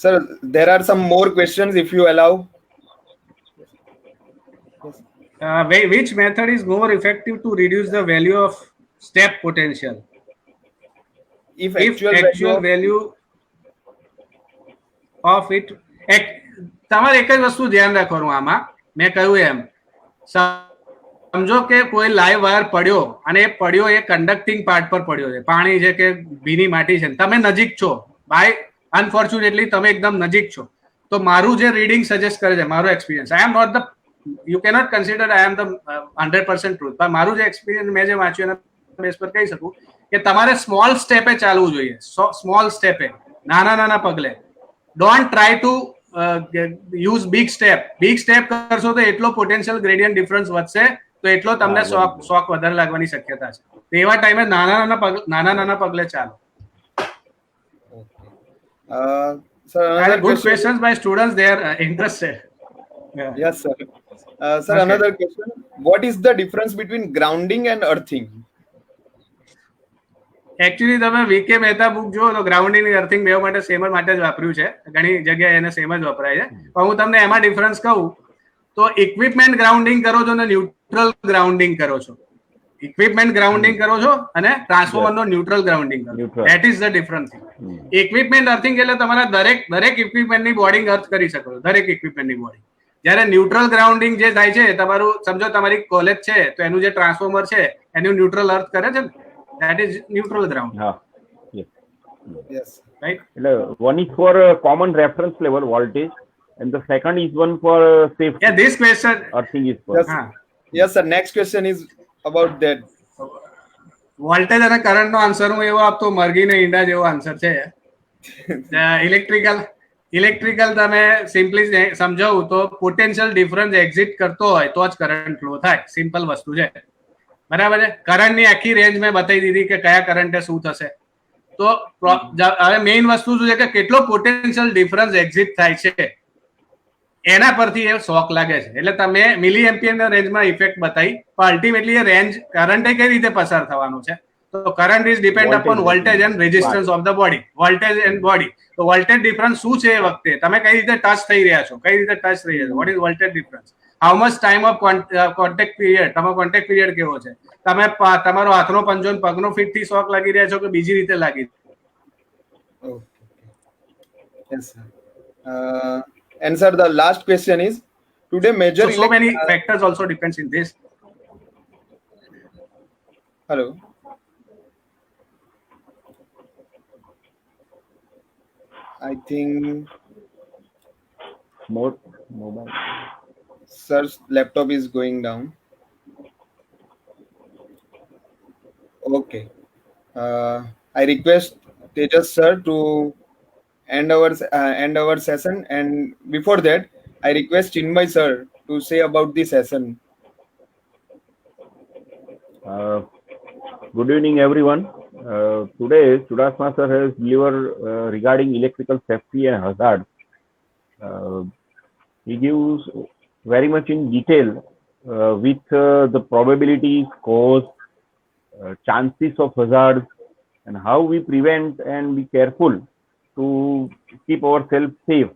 A: Sir, there are some more questions if you allow.
D: Which method is more effective to reduce the value of step potential?
A: If
D: actual value of it, તમારે એક જ વસ્તુ ધ્યાન રાખવાનું આમાં, મેં કહ્યું એમ, સમજો કે કોઈ લાઈવ વાયર પડ્યો અને એ પડ્યો એ કન્ડક્ટિંગ પાર્ટ પર પડ્યો છે, પાણી છે કે ભીની માટી છે, તમે નજીક છો, બાય અનફોર્ચ્યુનેટલી તમે એકદમ નજીક છો, તો મારું જે રીડિંગ સજેસ્ટ કરે છે, મારો experience, I am not the, you cannot consider I am the 100% truth, પણ મારું જે એક્સપિરિયન્સ મેં જે વાંચ્યું એના બેઝ પર કહી શકું કે તમારે સ્મોલ સ્ટેપે ચાલવું જોઈએ, સ્મોલ સ્ટેપે, નાના નાના પગલે. Don't try to use big step. Big step કરશો તો એટલો પોટેન્શિયલ ગ્રેડિયન્ટ ડિફરન્સ વધશે, તો એટલો તમને શોક વધારે લાગવાની શક્યતા છે. તો એવા ટાઈમે નાના નાના પગલે ચાલો.
A: Sir, another
D: good questions by students, they are interested.
A: Yes, sir. Sir, okay. Another question, what is the difference between grounding and earthing?
D: Actually તમે વીકે મહેતા બુક જુઓ તો ગ્રાઉન્ડિંગ અને અર્થિંગ બે માટે સેમ માટે જ વાપર્યું છે, ઘણી જગ્યાએ એને સેમ જ વપરાય છે, પણ હું તમને એમાં ડિફરન્સ કહું તો ઇક્વિપમેન્ટ ગ્રાઉન્ડિંગ કરો છો અને ન્યુટ્રલ ગ્રાઉન્ડિંગ કરો છો. ઇક્વિપમેન્ટ ગ્રાઉન્ડિંગ કરો છો અને ટ્રાન્સફોર્મરનો ન્યુટ્રલ ગ્રાઉન્ડિંગ કરો, that is the difference. Equipment earthing એટલે તમારા દરેક ઇક્વિપમેન્ટની બોર્ડિંગ અર્થ કરી શકો છો, દરેક ઇક્વિપમેન્ટની બોર્ડિંગ. જ્યારે ન્યુટ્રલ ગ્રાઉન્ડિંગ જે થાય છે, તમારું સમજો તમારી કોલેજ છે તો એનું જે ટ્રાન્સફોર્મર છે એનું ન્યુટ્રલ અર્થ કરે છે, that is neutral ground.
A: Yes,
B: right. One is for common reference level voltage and the second is one for safety.
D: Yeah, this question
B: earthing is for.
A: Yes sir, next question is about that.
D: Voltage અને કરંટનો answer હું એવો આપતો મરઘીને ઈંડા જેવો answer છે. Electrical તમે simply સમજાવું તો પોટેન્શિયલ ડિફરન્સ એક્ઝિટ કરતો હોય તો જ કરંટ ફ્લો થાય, સિમ્પલ વસ્તુ છે, બરાબર છે. કરંટની આખી રેન્જ મેં બતાવી દીધી કે કયા કરંટે શું થશે. તો હવે મેઇન વસ્તુ શું છે કે કેટલો પોટેન્શિયલ ડિફરન્સ એક્ઝિટ થાય છે એના પરથી એ શોક લાગે છે. એટલે તમે મિલી એમ્પિયરના રેન્જમાં ઇફેક્ટ બતાવી, પણ અલ્ટિમેટલી એ રેન્જ કરંટે કઈ રીતે પસાર થવાનું છે, તો current is depend upon voltage and resistance of the body, voltage and body. તો વોલ્ટેજ ડિફરન્સ શું છે એ વખતે તમે કઈ રીતે ટચ થઈ રહ્યા છો, કઈ રીતે ટચ થઈ રહ્યા છો, what is voltage difference, how much time of contact period, તમારો કોન્ટેક્ટ પીરિયડ કેવો છે, તમે તમારો હાથનો પંજો પગનો ફીટ થી શોક લાગી રહ્યા છો કે બીજી રીતે લાગી.
A: Yes sir. And sir, the last question is, today major
D: so many factors also depends in this.
A: Hello. I think
B: more mobile.
A: Sir's laptop is going down. Okay. I request Tejas sir to end our session, and before that I request Chinmay sir to say about the session.
B: Good evening everyone. Today Chudasama sir has delivered regarding electrical safety and hazards. He gives very much in detail with the probabilities, cause, chances of hazards, and how we prevent and be careful to keep ourselves safe.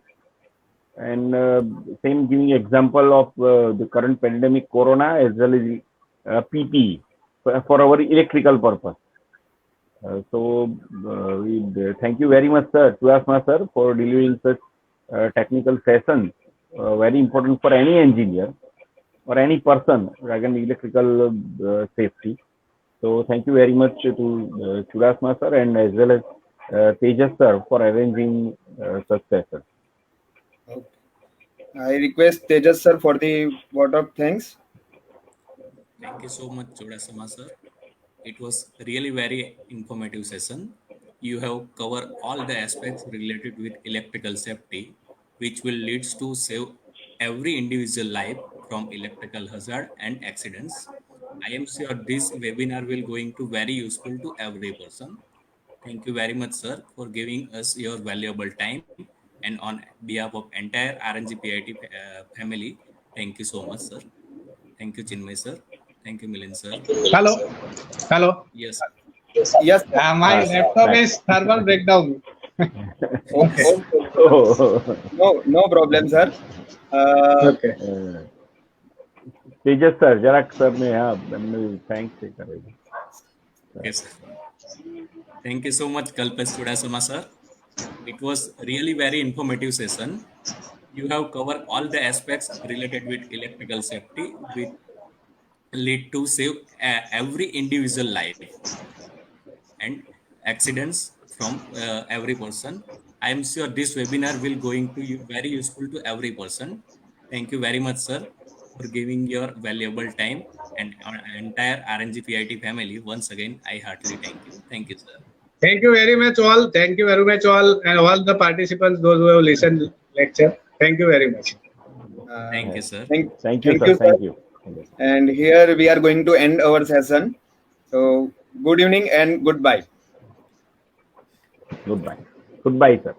B: And same giving example of the current pandemic corona as well as PPE for our electrical purpose. We thank you very much, sir, Chudasama sir, for delivering such technical sessions, very important for any engineer or any person regarding electrical safety. So thank you very much to Chudasama sir and as well as Tejas sir for arranging such sessions.
A: Okay. I request Tejas sir for the vote of thanks.
C: Thank you so much, Chudasama sir. It was really very informative session. You have covered all the aspects related with electrical safety, which will leads to save every individual life from electrical hazard and accidents. I am sure this webinar will going to very useful to every person. Thank you very much, sir, for giving us your valuable time. And on behalf of entire RNGPIT family, thank you so much, sir. Thank you, Chinmay sir. Thank you, Milind sir.
D: Hello. Hello.
C: Yes.
A: Yes, sir.
D: My laptop
B: back.
D: is thermal breakdown.
A: Okay.
B: Oh,
A: No problem, sir.
D: Okay.
B: Tejas sir જરાક sir ને હા એમને thanks કરે.
C: Yes. Thank you so much, Kalpesh Chudasama sir. It was really very informative session. You have covered all the aspects related with electrical safety, which lead to save every individual life and accidents from every person. I am sure this webinar will going to you very useful to every person. Thank you very much, sir, for giving your valuable time, and our entire RNGPIT family. Once again, I heartily thank you. Thank you, sir.
D: Thank you very much all. Thank you very much all, and all the participants, those who have listened lecture. Thank you very much.
C: Thank you, sir.
B: Thank you, sir. Thank you.
A: And here we are going to end our session. So good evening and goodbye.
B: Goodbye. Goodbye, sir.